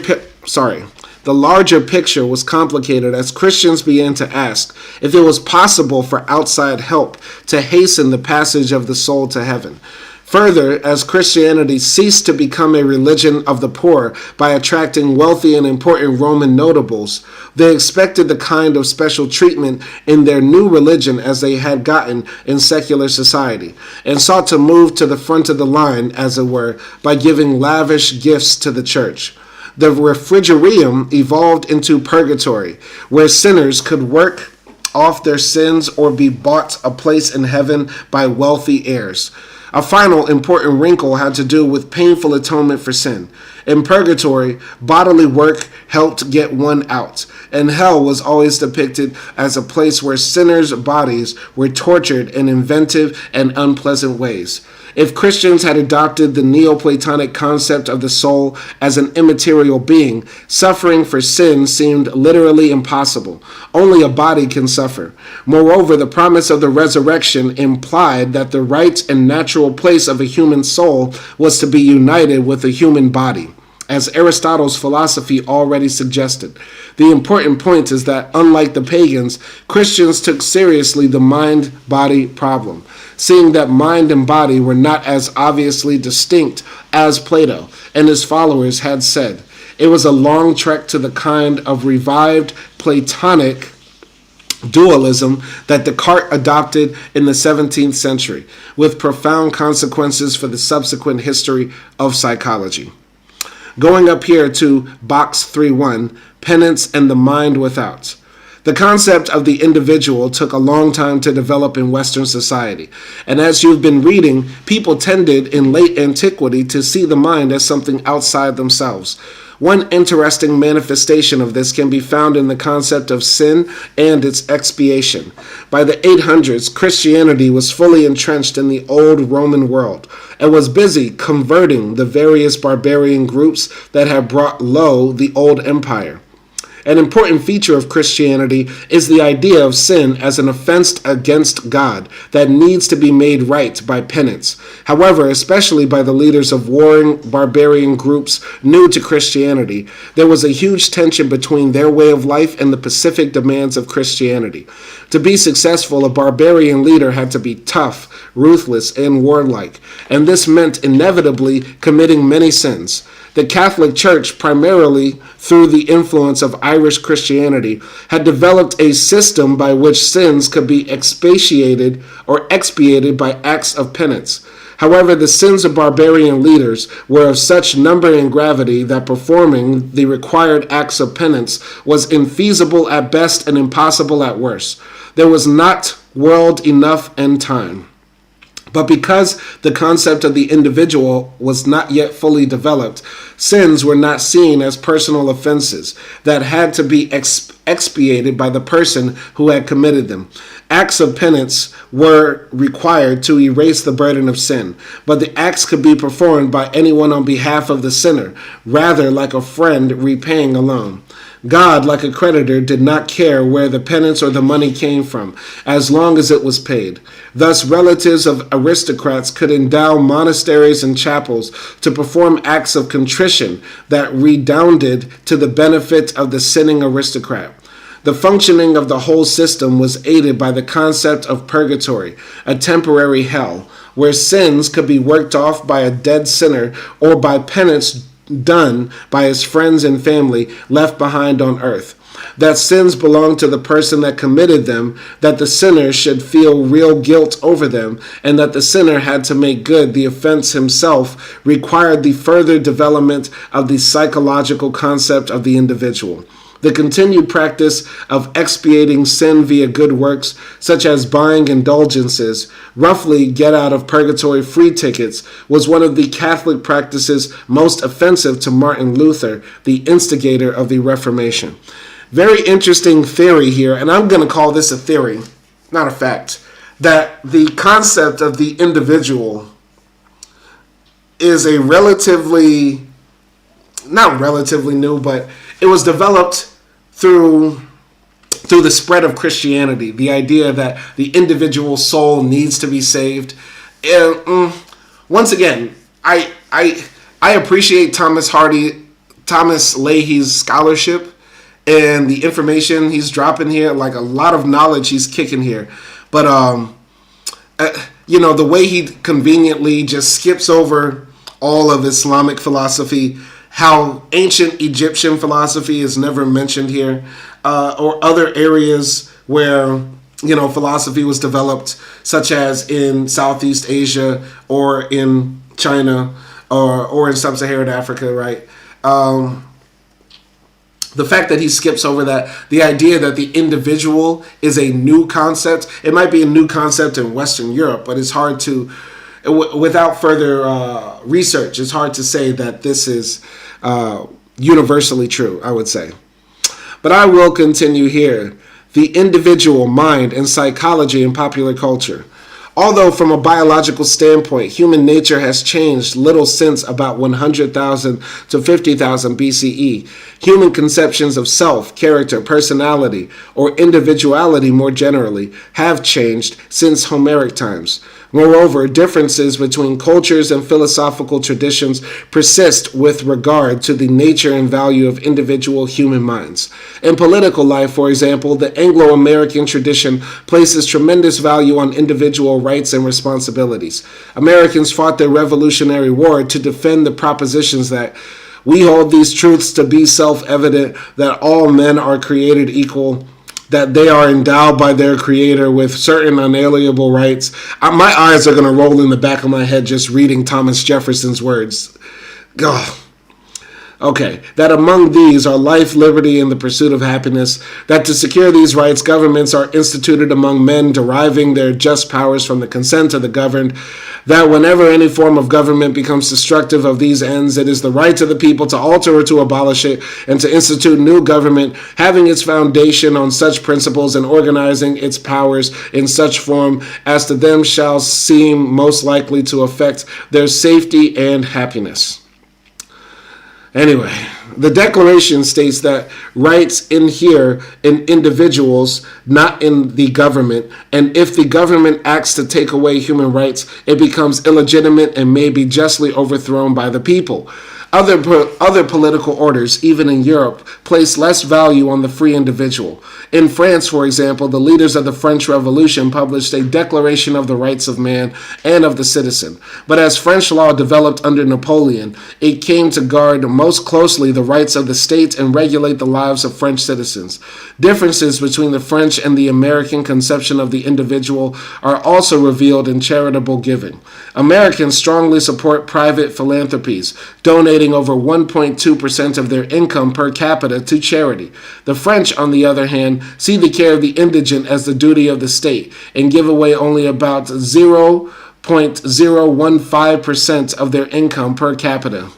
Speaker 1: picture was complicated as Christians began to ask if it was possible for outside help to hasten the passage of the soul to heaven. Further, as Christianity ceased to become a religion of the poor by attracting wealthy and important Roman notables, they expected the kind of special treatment in their new religion as they had gotten in secular society, and sought to move to the front of the line, as it were, by giving lavish gifts to the church. The refrigerium evolved into purgatory, where sinners could work off their sins or be bought a place in heaven by wealthy heirs. A final important wrinkle had to do with painful atonement for sin. In purgatory, bodily work helped get one out, and hell was always depicted as a place where sinners' bodies were tortured in inventive and unpleasant ways. If Christians had adopted the Neoplatonic concept of the soul as an immaterial being, suffering for sin seemed literally impossible. Only a body can suffer. Moreover, the promise of the resurrection implied that the right and natural place of a human soul was to be united with a human body, as Aristotle's philosophy already suggested. The important point is that, unlike the pagans, Christians took seriously the mind-body problem, seeing that mind and body were not as obviously distinct as Plato and his followers had said. It was a long trek to the kind of revived Platonic dualism that Descartes adopted in the 17th century, with profound consequences for the subsequent history of psychology. Going up here to box 3.1, penance and the mind without. The concept of the individual took a long time to develop in Western society, and as you've been reading, people tended in late antiquity to see the mind as something outside themselves. One interesting manifestation of this can be found in the concept of sin and its expiation. By the 800s, Christianity was fully entrenched in the old Roman world and was busy converting the various barbarian groups that had brought low the old empire. An important feature of Christianity is the idea of sin as an offense against God that needs to be made right by penance. However, especially by the leaders of warring barbarian groups new to Christianity, there was a huge tension between their way of life and the pacific demands of Christianity. To be successful, a barbarian leader had to be tough, ruthless, and warlike, and this meant inevitably committing many sins. The Catholic Church, primarily through the influence of Irish Christianity, had developed a system by which sins could be expiated by acts of penance. However, the sins of barbarian leaders were of such number and gravity that performing the required acts of penance was infeasible at best and impossible at worst. There was not world enough and time. But because the concept of the individual was not yet fully developed, sins were not seen as personal offenses that had to be expiated by the person who had committed them. Acts of penance were required to erase the burden of sin, but the acts could be performed by anyone on behalf of the sinner, rather like a friend repaying a loan. God, like a creditor, did not care where the penance or the money came from, as long as it was paid. Thus, relatives of aristocrats could endow monasteries and chapels to perform acts of contrition that redounded to the benefit of the sinning aristocrat. The functioning of the whole system was aided by the concept of purgatory, a temporary hell, where sins could be worked off by a dead sinner or by penance done by his friends and family left behind on earth. That sins belonged to the person that committed them, that the sinner should feel real guilt over them, and that the sinner had to make good the offense himself required the further development of the psychological concept of the individual. The continued practice of expiating sin via good works, such as buying indulgences, roughly get out of purgatory free tickets, was one of the Catholic practices most offensive to Martin Luther, the instigator of the Reformation. Very interesting theory here, and I'm going to call this a theory, not a fact, that the concept of the individual is a not relatively new, but it was developed through the spread of Christianity, the idea that the individual soul needs to be saved. And once again, I appreciate Thomas Leahey's scholarship and the information he's dropping here, like a lot of knowledge he's kicking here. But the way he conveniently just skips over all of Islamic philosophy, how ancient Egyptian philosophy is never mentioned here, or other areas where philosophy was developed, such as in Southeast Asia or in China or in Sub-Saharan Africa, right? The fact that he skips over that, the idea that the individual is a new concept, it might be a new concept in Western Europe, but it's hard to, without further research, it's hard to say that this is universally true, I would say. But I will continue here. The individual, mind, and psychology in popular culture. Although from a biological standpoint, human nature has changed little since about 100,000 to 50,000 BCE, human conceptions of self, character, personality, or individuality more generally have changed since Homeric times. Moreover, differences between cultures and philosophical traditions persist with regard to the nature and value of individual human minds. In political life, for example, the Anglo-American tradition places tremendous value on individual rights and responsibilities. Americans fought the Revolutionary War to defend the propositions that we hold these truths to be self-evident, that all men are created equal, that they are endowed by their creator with certain unalienable rights. My eyes are going to roll in the back of my head just reading Thomas Jefferson's words. Ugh. Okay, that among these are life, liberty, and the pursuit of happiness, that to secure these rights, governments are instituted among men, deriving their just powers from the consent of the governed, that whenever any form of government becomes destructive of these ends, it is the right of the people to alter or to abolish it, and to institute new government, having its foundation on such principles and organizing its powers in such form as to them shall seem most likely to affect their safety and happiness. Anyway, The Declaration states that rights inhere in individuals, not in the government, and if the government acts to take away human rights, it becomes illegitimate and may be justly overthrown by the people. Other political orders, even in Europe, place less value on the free individual. In France, for example, the leaders of the French Revolution published a Declaration of the Rights of Man and of the Citizen. But as French law developed under Napoleon, it came to guard most closely the rights of the state and regulate the lives of French citizens. Differences between the French and the American conception of the individual are also revealed in charitable giving. Americans strongly support private philanthropies, donating over 1.2% of their income per capita to charity. The French, on the other hand, see the care of the indigent as the duty of the state and give away only about 0.015% of their income per capita.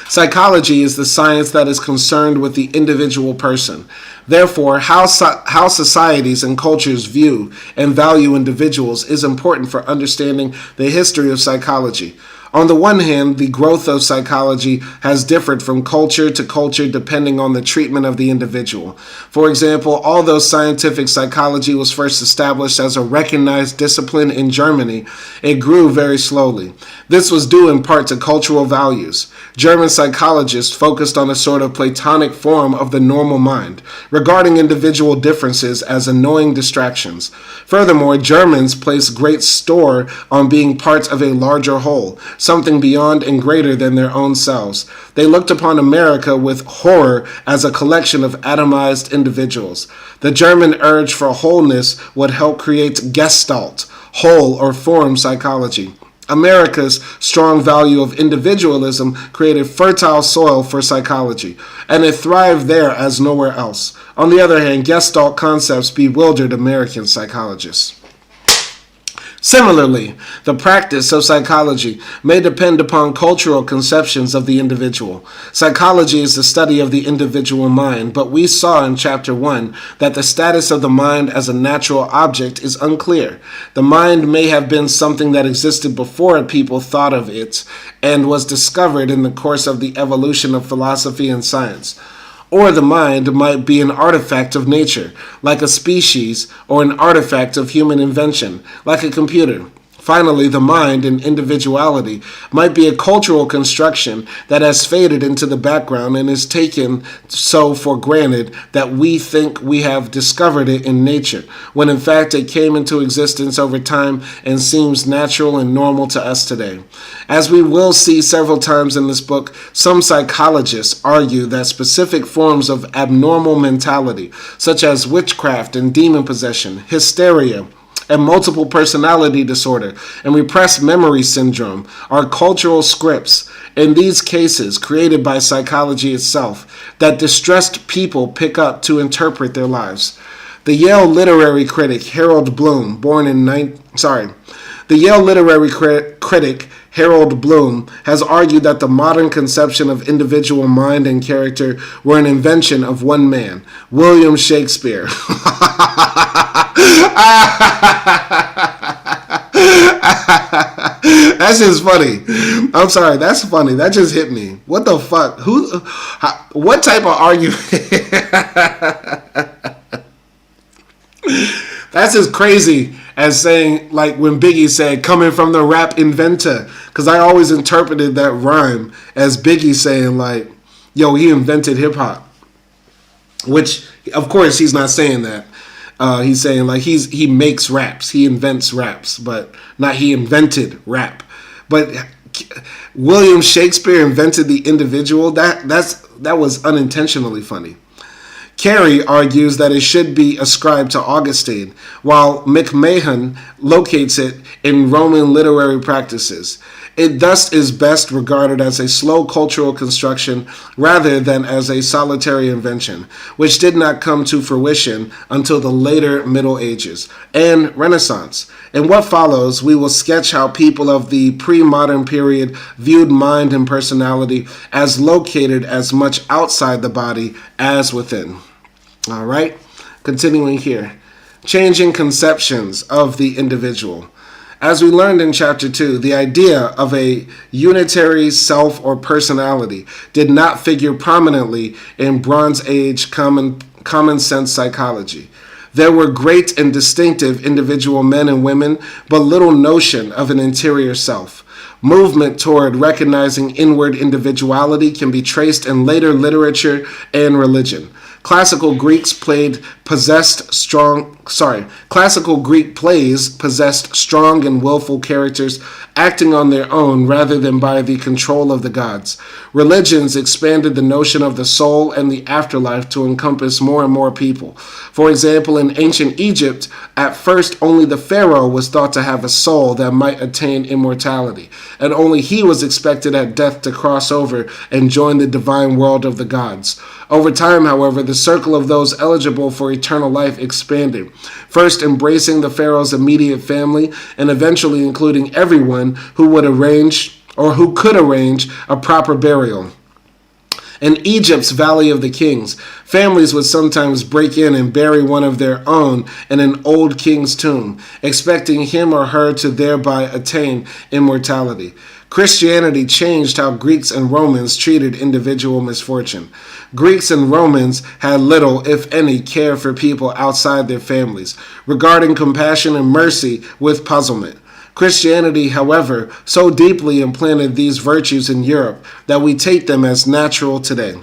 Speaker 1: Psychology is the science that is concerned with the individual person. Therefore, how societies and cultures view and value individuals is important for understanding the history of psychology. On the one hand, the growth of psychology has differed from culture to culture depending on the treatment of the individual. For example, although scientific psychology was first established as a recognized discipline in Germany, it grew very slowly. This was due in part to cultural values. German psychologists focused on a sort of Platonic form of the normal mind, regarding individual differences as annoying distractions. Furthermore, Germans place great store on being part of a larger whole, something beyond and greater than their own selves. They looked upon America with horror as a collection of atomized individuals. The German urge for wholeness would help create Gestalt, whole or form psychology. America's strong value of individualism created fertile soil for psychology, and it thrived there as nowhere else. On the other hand, Gestalt concepts bewildered American psychologists. Similarly, the practice of psychology may depend upon cultural conceptions of the individual. Psychology is the study of the individual mind, but we saw in Chapter 1 that the status of the mind as a natural object is unclear. The mind may have been something that existed before people thought of it and was discovered in the course of the evolution of philosophy and science. Or the mind might be an artifact of nature, like a species, or an artifact of human invention, like a computer. Finally, the mind and individuality might be a cultural construction that has faded into the background and is taken so for granted that we think we have discovered it in nature, when in fact it came into existence over time and seems natural and normal to us today. As we will see several times in this book, some psychologists argue that specific forms of abnormal mentality, such as witchcraft and demon possession, hysteria, and multiple personality disorder and repressed memory syndrome are cultural scripts, in these cases created by psychology itself, that distressed people pick up to interpret their lives. The Yale literary critic Harold Bloom, Harold Bloom has argued that the modern conception of individual mind and character were an invention of one man, William Shakespeare. That's just funny. I'm sorry, that's funny. That just hit me. What the fuck? What type of argument? That's as crazy as saying, like when Biggie said, coming from the rap inventor. Because I always interpreted that rhyme as Biggie saying, like, yo, he invented hip-hop. Which, of course, he's not saying that. He's saying, like, he makes raps. He invents raps. But not he invented rap. But William Shakespeare invented the individual. That was unintentionally funny. Carey argues that it should be ascribed to Augustine, while McMahon locates it in Roman literary practices. It thus is best regarded as a slow cultural construction rather than as a solitary invention, which did not come to fruition until the later Middle Ages and Renaissance. In what follows, we will sketch how people of the pre-modern period viewed mind and personality as located as much outside the body as within. All right, continuing here. Changing conceptions of the individual. As we learned in Chapter 2, the idea of a unitary self or personality did not figure prominently in Bronze Age common sense psychology. There were great and distinctive individual men and women, but little notion of an interior self. Movement toward recognizing inward individuality can be traced in later literature and religion. Classical Greek plays possessed strong and willful characters acting on their own rather than by the control of the gods. Religions expanded the notion of the soul and the afterlife to encompass more and more people. For example, in ancient Egypt, at first only the pharaoh was thought to have a soul that might attain immortality, and only he was expected at death to cross over and join the divine world of the gods. Over time, however, the circle of those eligible for eternal life expanded, first embracing the pharaoh's immediate family and eventually including everyone who could arrange a proper burial. In Egypt's Valley of the Kings, families would sometimes break in and bury one of their own in an old king's tomb, expecting him or her to thereby attain immortality. Christianity changed how Greeks and Romans treated individual misfortune. Greeks and Romans had little, if any, care for people outside their families, regarding compassion and mercy with puzzlement. Christianity, however, so deeply implanted these virtues in Europe that we take them as natural today.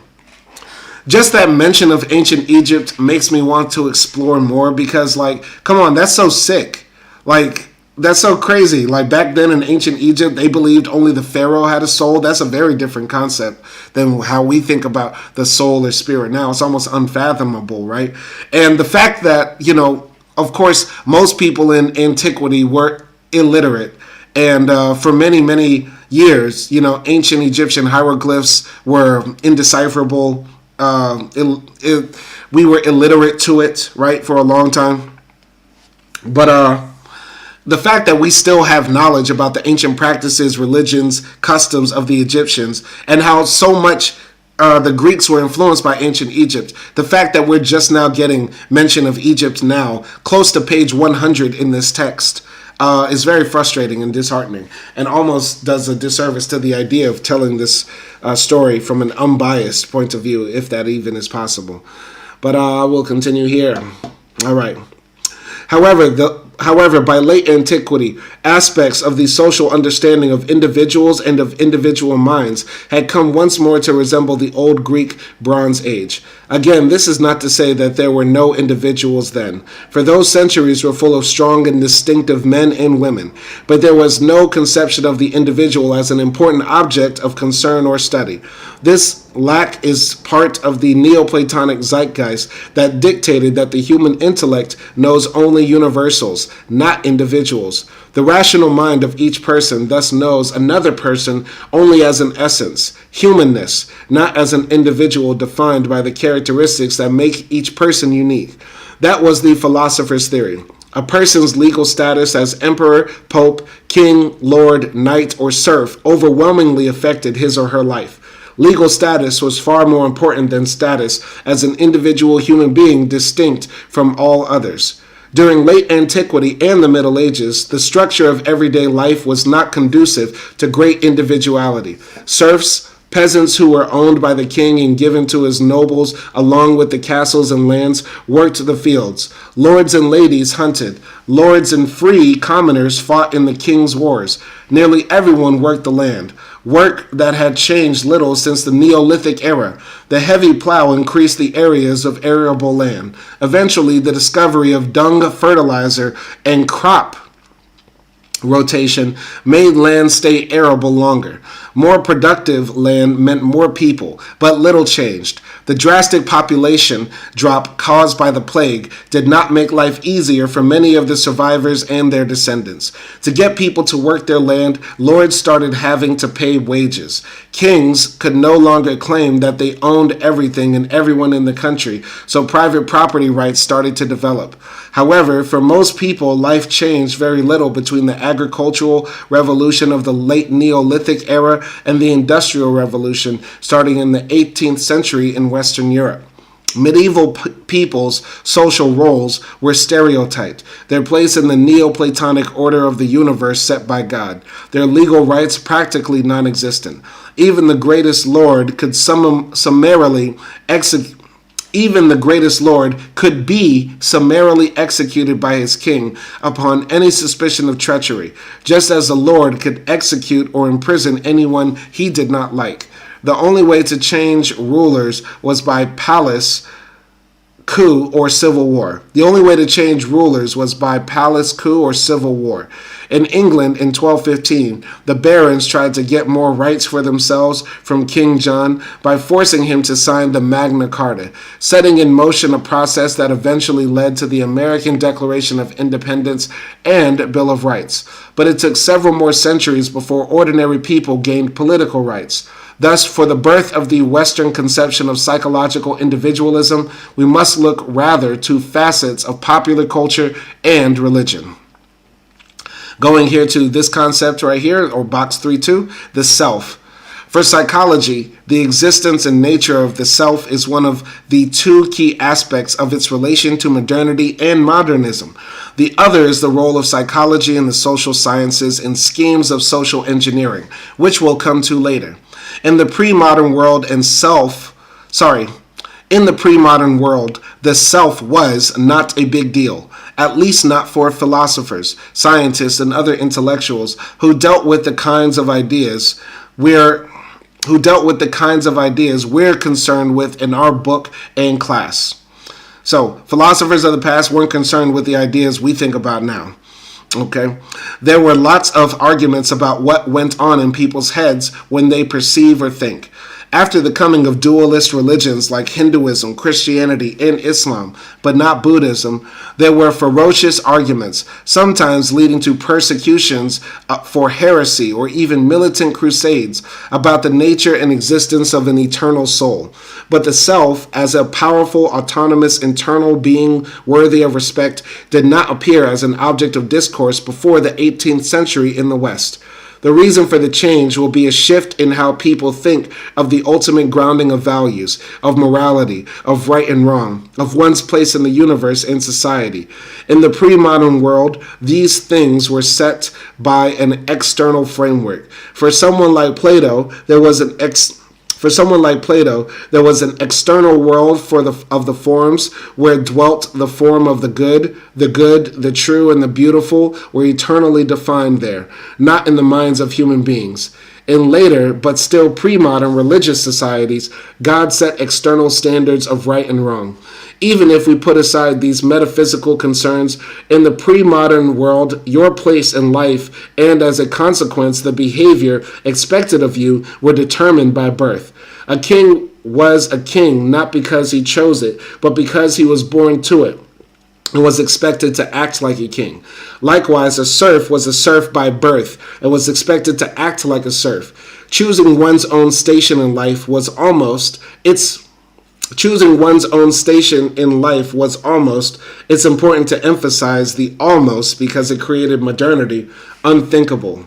Speaker 1: Just that mention of ancient Egypt makes me want to explore more because, come on, that's so sick. That's so crazy. Back then in ancient Egypt, they believed only the pharaoh had a soul. That's a very different concept than how we think about the soul or spirit now. It's almost unfathomable, right? And the fact that, of course, most people in antiquity were illiterate. And for many, many years, ancient Egyptian hieroglyphs were indecipherable. We were illiterate to it, right, for a long time. But the fact that we still have knowledge about the ancient practices, religions, customs of the Egyptians, and how so much the Greeks were influenced by ancient Egypt, the fact that we're just now getting mention of Egypt now, close to page 100 in this text, is very frustrating and disheartening, and almost does a disservice to the idea of telling this story from an unbiased point of view, if that even is possible. But I will continue here. All right. However, by late antiquity, aspects of the social understanding of individuals and of individual minds had come once more to resemble the old Greek Bronze Age. Again, this is not to say that there were no individuals then, for those centuries were full of strong and distinctive men and women, but there was no conception of the individual as an important object of concern or study. This lack is part of the Neoplatonic zeitgeist that dictated that the human intellect knows only universals, not individuals. The rational mind of each person thus knows another person only as an essence, humanness, not as an individual defined by the characteristics that make each person unique. That was the philosopher's theory. A person's legal status as emperor, pope, king, lord, knight, or serf overwhelmingly affected his or her life. Legal status was far more important than status as an individual human being distinct from all others. During late antiquity and the Middle Ages, the structure of everyday life was not conducive to great individuality. Serfs, peasants who were owned by the king and given to his nobles along with the castles and lands, worked the fields. Lords and ladies hunted. Lords and free commoners fought in the king's wars. Nearly everyone worked the land. Work that had changed little since the Neolithic era. The heavy plow increased the areas of arable land. Eventually, the discovery of dung fertilizer and crop rotation made land stay arable longer. More productive land meant more people, but little changed. The drastic population drop caused by the plague did not make life easier for many of the survivors and their descendants. To get people to work their land, lords started having to pay wages. Kings could no longer claim that they owned everything and everyone in the country, so private property rights started to develop. However, for most people, life changed very little between the agricultural revolution of the late Neolithic era and the Industrial Revolution starting in the 18th century in Western Europe. Medieval people's social roles were stereotyped, their place in the Neoplatonic order of the universe set by God, their legal rights practically non-existent. Even the greatest lord could summarily execute. Even the greatest lord could be summarily executed by his king upon any suspicion of treachery, just as a lord could execute or imprison anyone he did not like. The only way to change rulers was by palace coup or civil war. The only way to change rulers was by palace coup or civil war. In England in 1215, the barons tried to get more rights for themselves from King John by forcing him to sign the Magna Carta, setting in motion a process that eventually led to the American Declaration of Independence and Bill of Rights. But it took several more centuries before ordinary people gained political rights. Thus, for the birth of the Western conception of psychological individualism, we must look rather to facets of popular culture and religion. Going here to this concept right here, or box 3.2, the self. For psychology, the existence and nature of the self is one of the two key aspects of its relation to modernity and modernism. The other is the role of psychology in the social sciences and schemes of social engineering, which we'll come to later. In the pre-modern world, the self was not a big deal, at least not for philosophers, scientists, and other intellectuals who dealt with the kinds of ideas we're concerned with in our book and class. So, philosophers of the past weren't concerned with the ideas we think about now. Okay, there were lots of arguments about what went on in people's heads when they perceive or think. After the coming of dualist religions like Hinduism, Christianity, and Islam, but not Buddhism, there were ferocious arguments, sometimes leading to persecutions for heresy or even militant crusades about the nature and existence of an eternal soul. But the self, as a powerful, autonomous, internal being worthy of respect, did not appear as an object of discourse before the 18th century in the West. The reason for the change will be a shift in how people think of the ultimate grounding of values, of morality, of right and wrong, of one's place in the universe and society. In the pre-modern world, these things were set by an external framework. For someone like Plato, there was an external world of the forms where dwelt the form of the good, the true, and the beautiful were eternally defined there, not in the minds of human beings. In later, but still pre-modern religious societies, God set external standards of right and wrong. Even if we put aside these metaphysical concerns, in the pre-modern world, your place in life and, as a consequence, the behavior expected of you were determined by birth. A king was a king not because he chose it, but because he was born to it and was expected to act like a king. Likewise, a serf was a serf by birth and was expected to act like a serf. Choosing one's own station in life was almost, it's important to emphasize the almost because it created modernity, unthinkable.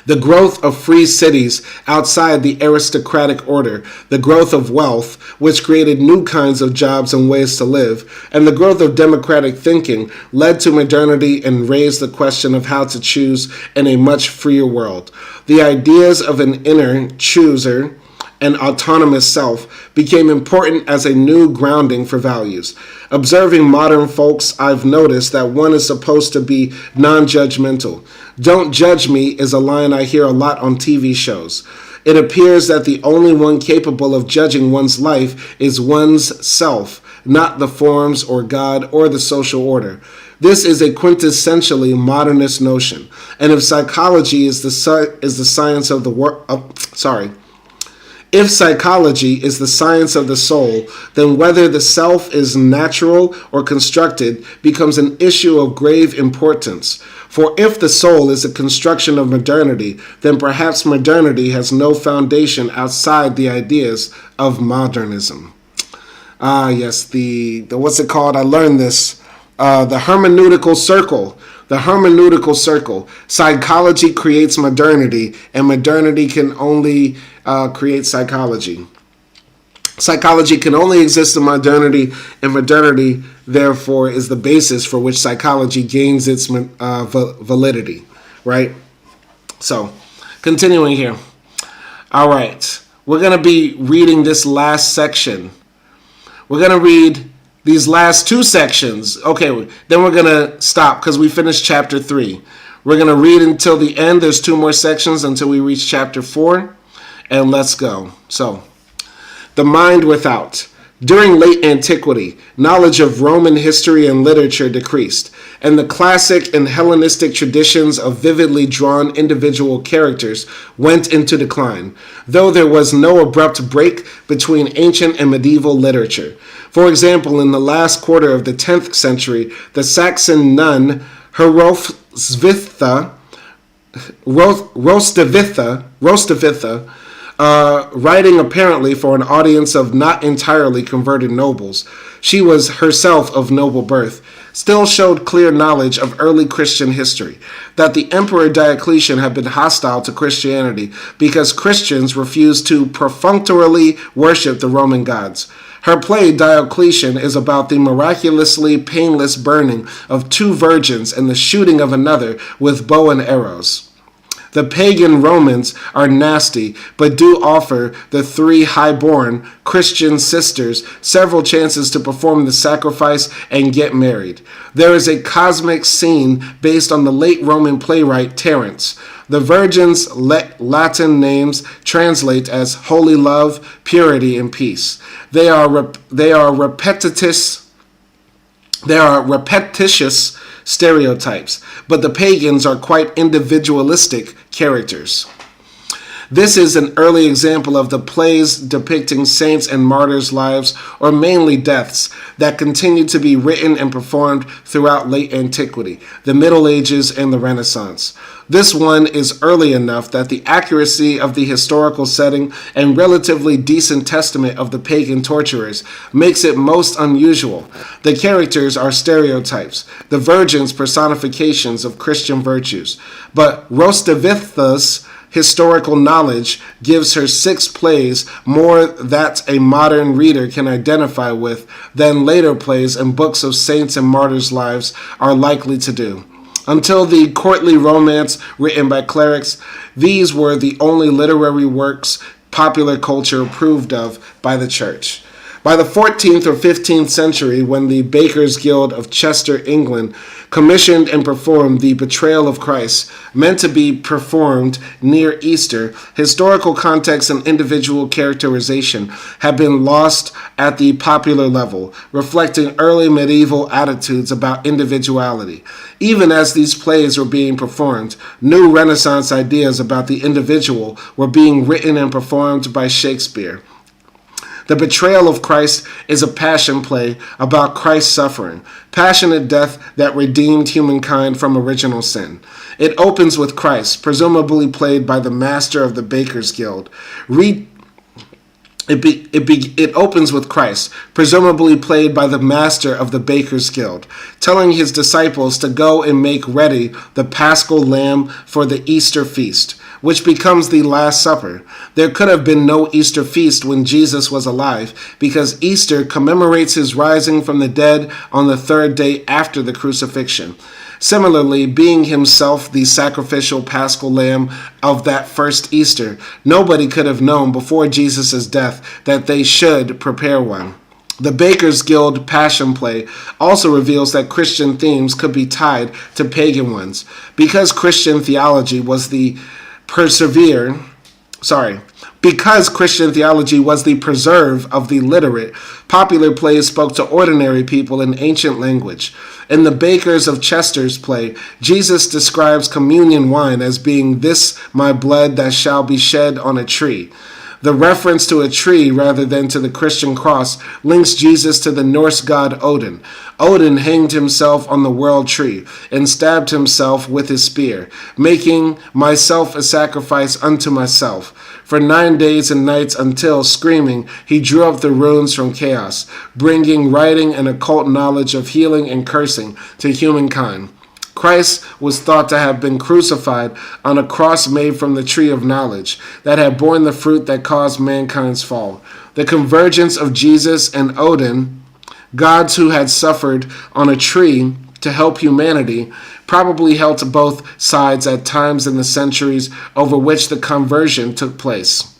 Speaker 1: The growth of free cities outside the aristocratic order, the growth of wealth, which created new kinds of jobs and ways to live, and the growth of democratic thinking led to modernity and raised the question of how to choose in a much freer world. The ideas of an inner chooser, an autonomous self, became important as a new grounding for values. Observing modern folks, I've noticed that one is supposed to be non-judgmental. Don't judge me is a line I hear a lot on TV shows. It appears that the only one capable of judging one's life is one's self, not the forms or God or the social order. This is a quintessentially modernist notion. And if psychology is the science of the If psychology is the science of the soul, then whether the self is natural or constructed becomes an issue of grave importance. For if the soul is a construction of modernity, then perhaps modernity has no foundation outside the ideas of modernism. Yes, the what's it called? I learned this. The hermeneutical circle. The hermeneutical circle. Psychology creates modernity, and modernity can only create psychology. Psychology can only exist in modernity, and modernity, therefore, is the basis for which psychology gains its validity, right? So, continuing here. All right. We're going to be reading this last section. We're going to read these last two sections. Okay, then we're going to stop because we finished chapter 3. We're going to read until the end. There's 2 more sections until we reach chapter 4. And let's go. So, the mind without. During late antiquity, knowledge of Roman history and literature decreased, and the classic and Hellenistic traditions of vividly drawn individual characters went into decline, though there was no abrupt break between ancient and medieval literature. For example, in the last quarter of the 10th century, the Saxon nun Hroswitha, writing apparently for an audience of not entirely converted nobles, she was herself of noble birth, still showed clear knowledge of early Christian history, that the Emperor Diocletian had been hostile to Christianity because Christians refused to perfunctorily worship the Roman gods. Her play, Diocletian, is about the miraculously painless burning of 2 virgins and the shooting of another with bow and arrows. The pagan Romans are nasty, but do offer the 3 high-born Christian sisters several chances to perform the sacrifice and get married. There is a cosmic scene based on the late Roman playwright Terence. The virgins' Latin names translate as holy love, purity, and peace. They are repetitious stereotypes, but the pagans are quite individualistic characters. This is an early example of the plays depicting saints' and martyrs' lives, or mainly deaths, that continue to be written and performed throughout late antiquity, the Middle Ages, and the Renaissance. This one is early enough that the accuracy of the historical setting and relatively decent testament of the pagan torturers makes it most unusual. The characters are stereotypes, the virgins personifications of Christian virtues. But Hroswitha's historical knowledge gives her 6 plays more that a modern reader can identify with than later plays and books of saints' and martyrs' lives are likely to do. Until the courtly romance written by clerics, these were the only literary works popular culture approved of by the church. By the 14th or 15th century, when the Bakers' Guild of Chester, England, commissioned and performed The Betrayal of Christ, meant to be performed near Easter, historical context and individual characterization had been lost at the popular level, reflecting early medieval attitudes about individuality. Even as these plays were being performed, new Renaissance ideas about the individual were being written and performed by Shakespeare. The Betrayal of Christ is a passion play about Christ's suffering, passionate death that redeemed humankind from original sin. It opens with Christ, presumably played by the master of the Bakers' Guild. It opens with Christ, presumably played by the master of the Bakers' Guild, telling his disciples to go and make ready the Paschal lamb for the Easter feast, which becomes the Last Supper. There could have been no Easter feast when Jesus was alive, because Easter commemorates his rising from the dead on the 3rd day after the crucifixion. Similarly, being himself the sacrificial paschal lamb of that first Easter, nobody could have known before Jesus' death that they should prepare one. The Bakers' Guild Passion Play also reveals that Christian themes could be tied to pagan ones. Because Christian theology was the preserve of the literate, popular plays spoke to ordinary people in ancient language. In the Bakers of Chester's play, Jesus describes communion wine as being "this my blood that shall be shed on a tree." The reference to a tree rather than to the Christian cross links Jesus to the Norse god Odin. Odin hanged himself on the world tree and stabbed himself with his spear, making myself a sacrifice unto myself. For 9 days and nights until, screaming, he drew up the runes from chaos, bringing writing and occult knowledge of healing and cursing to humankind. Christ was thought to have been crucified on a cross made from the tree of knowledge that had borne the fruit that caused mankind's fall. The convergence of Jesus and Odin, gods who had suffered on a tree to help humanity, probably helped both sides at times in the centuries over which the conversion took place.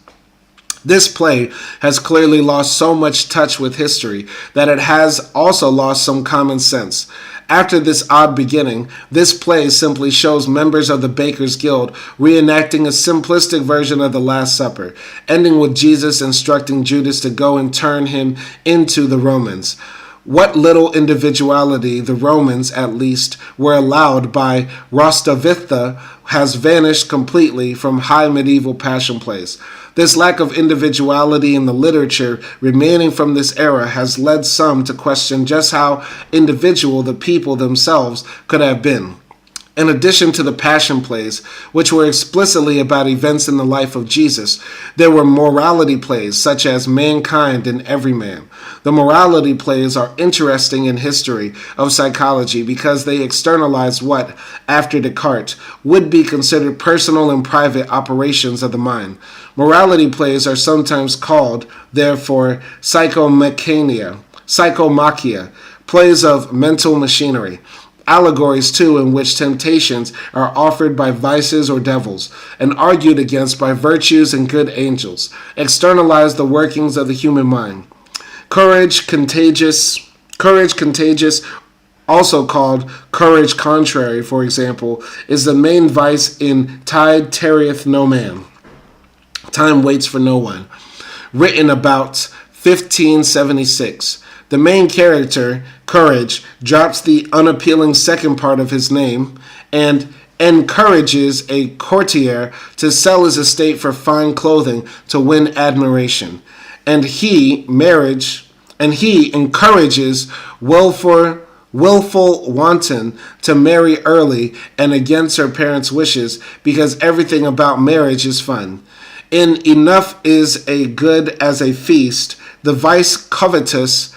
Speaker 1: This play has clearly lost so much touch with history that it has also lost some common sense. After this odd beginning, this play simply shows members of the Bakers' Guild reenacting a simplistic version of the Last Supper, ending with Jesus instructing Judas to go and turn him into the Romans. What little individuality the Romans, at least, were allowed by Rostovitha has vanished completely from high medieval passion plays. This lack of individuality in the literature remaining from this era has led some to question just how individual the people themselves could have been. In addition to the passion plays, which were explicitly about events in the life of Jesus, there were morality plays such as Mankind and Everyman. The morality plays are interesting in history of psychology because they externalize what, after Descartes, would be considered personal and private operations of the mind. Morality plays are sometimes called, therefore, psychomachia, plays of mental machinery. Allegories, too, in which temptations are offered by vices or devils, and argued against by virtues and good angels, externalize the workings of the human mind. Courage contagious, also called courage contrary, for example, is the main vice in Tide Tarrieth No Man. Time waits for no one. Written about 1576. The main character, Courage, drops the unappealing second part of his name and encourages a courtier to sell his estate for fine clothing to win admiration. And he encourages willful wanton to marry early and against her parents' wishes because everything about marriage is fun. In Enough is a Good as a Feast, the vice covetous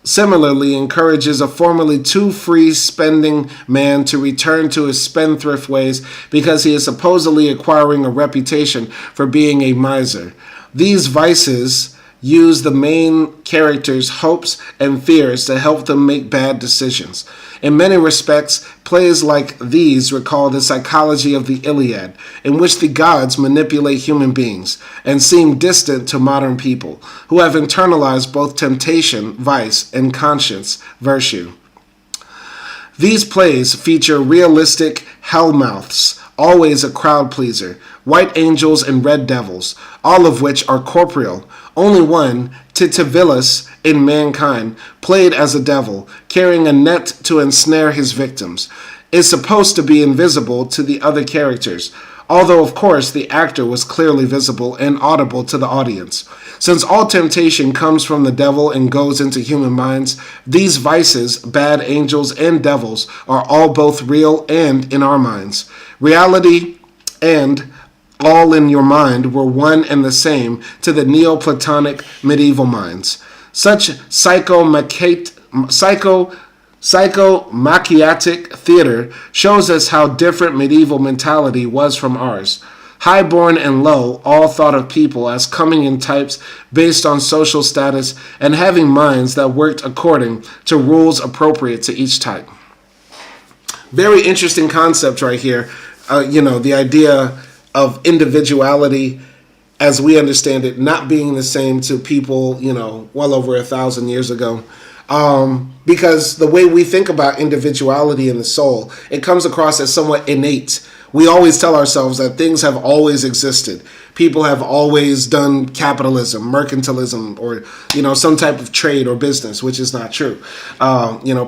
Speaker 1: similarly encourages a formerly too free-spending man to return to his spendthrift ways because he is supposedly acquiring a reputation for being a miser. These vices use the main character's hopes and fears to help them make bad decisions. In many respects, plays like these recall the psychology of the Iliad, in which the gods manipulate human beings and seem distant to modern people, who have internalized both temptation, vice, and conscience, virtue. These plays feature realistic hellmouths, always a crowd pleaser, white angels and red devils, all of which are corporeal. Only one, Titivilus in Mankind, played as a devil, carrying a net to ensnare his victims, is supposed to be invisible to the other characters, although of course the actor was clearly visible and audible to the audience. Since all temptation comes from the devil and goes into human minds, these vices, bad angels and devils, are all both real and in our minds. Reality and all in your mind were one and the same to the Neoplatonic medieval minds. Such psychomachiatic theater shows us how different medieval mentality was from ours. Highborn and low all thought of people as coming in types based on social status and having minds that worked according to rules appropriate to each type. Very interesting concept right here. The idea of individuality as we understand it not being the same to people, well over 1,000 years ago. Because the way we think about individuality in the soul, it comes across as somewhat innate. We always tell ourselves that things have always existed. People have always done capitalism, mercantilism, or, some type of trade or business, which is not true.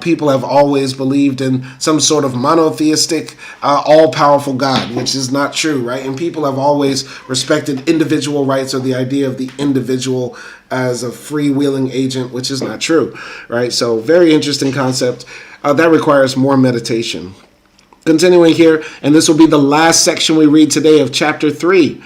Speaker 1: People have always believed in some sort of monotheistic, all-powerful God, which is not true, right? And people have always respected individual rights or the idea of the individual as a freewheeling agent, which is not true, right? So very interesting concept. That requires more meditation. Continuing here, and this will be the last section we read today of chapter 3,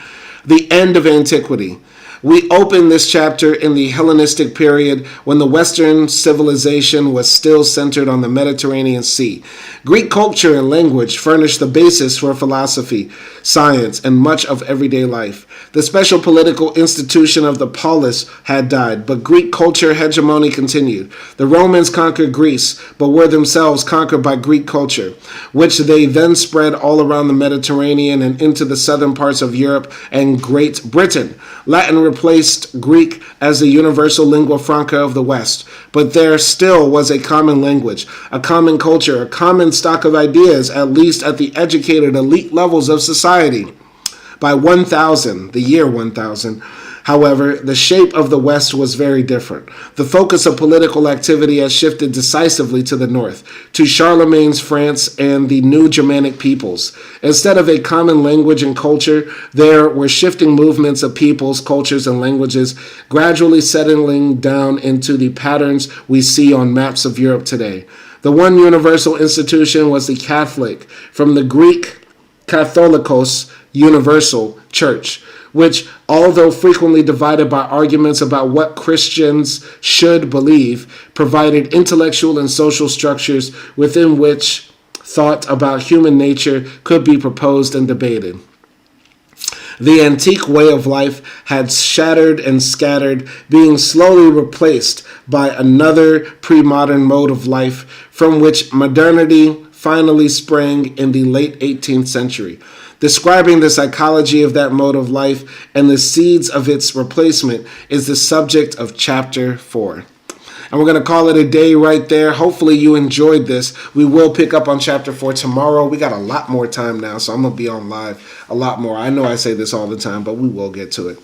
Speaker 1: the end of Antiquity. We open this chapter in the Hellenistic period when the Western civilization was still centered on the Mediterranean Sea. Greek culture and language furnished the basis for philosophy, science, and much of everyday life. The special political institution of the polis had died, but Greek culture hegemony continued. The Romans conquered Greece, but were themselves conquered by Greek culture, which they then spread all around the Mediterranean and into the southern parts of Europe and Great Britain. Latin replaced Greek as the universal lingua franca of the West, but there still was a common language, a common culture, a common stock of ideas, at least at the educated elite levels of society. By 1000, the year 1000, however, the shape of the West was very different. The focus of political activity has shifted decisively to the north, to Charlemagne's France and the new Germanic peoples. Instead of a common language and culture, there were shifting movements of peoples, cultures, and languages, gradually settling down into the patterns we see on maps of Europe today. The one universal institution was the Catholic, from the Greek Katholikos, universal church, which, although frequently divided by arguments about what Christians should believe, provided intellectual and social structures within which thought about human nature could be proposed and debated. The antique way of life had shattered and scattered, being slowly replaced by another pre-modern mode of life from which modernity finally sprang in the late 18th century. Describing the psychology of that mode of life and the seeds of its replacement is the subject of Chapter 4. And we're going to call it a day right there. Hopefully you enjoyed this. We will pick up on Chapter 4 tomorrow. We got a lot more time now, so I'm going to be on live a lot more. I know I say this all the time, but we will get to it.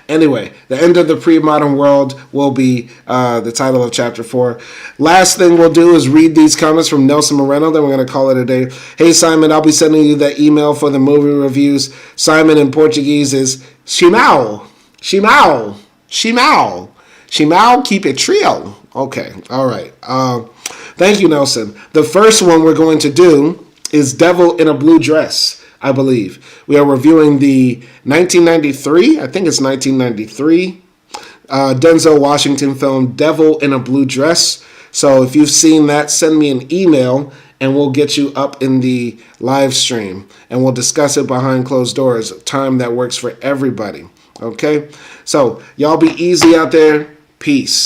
Speaker 1: Anyway, the end of the pre-modern world will be the title of Chapter 4. Last thing we'll do is read these comments from Nelson Moreno. Then we're going to call it a day. Hey, Simon, I'll be sending you that email for the movie reviews. Simon in Portuguese is Shimao. Shimao. Shimao. Shimao, keep it trio. Okay, all right. Thank you, Nelson. The first one we're going to do is Devil in a Blue Dress, I believe. We are reviewing the 1993, I think it's 1993, Denzel Washington film Devil in a Blue Dress. So if you've seen that, send me an email and we'll get you up in the live stream and we'll discuss it behind closed doors, a time that works for everybody. Okay? So y'all be easy out there. Peace.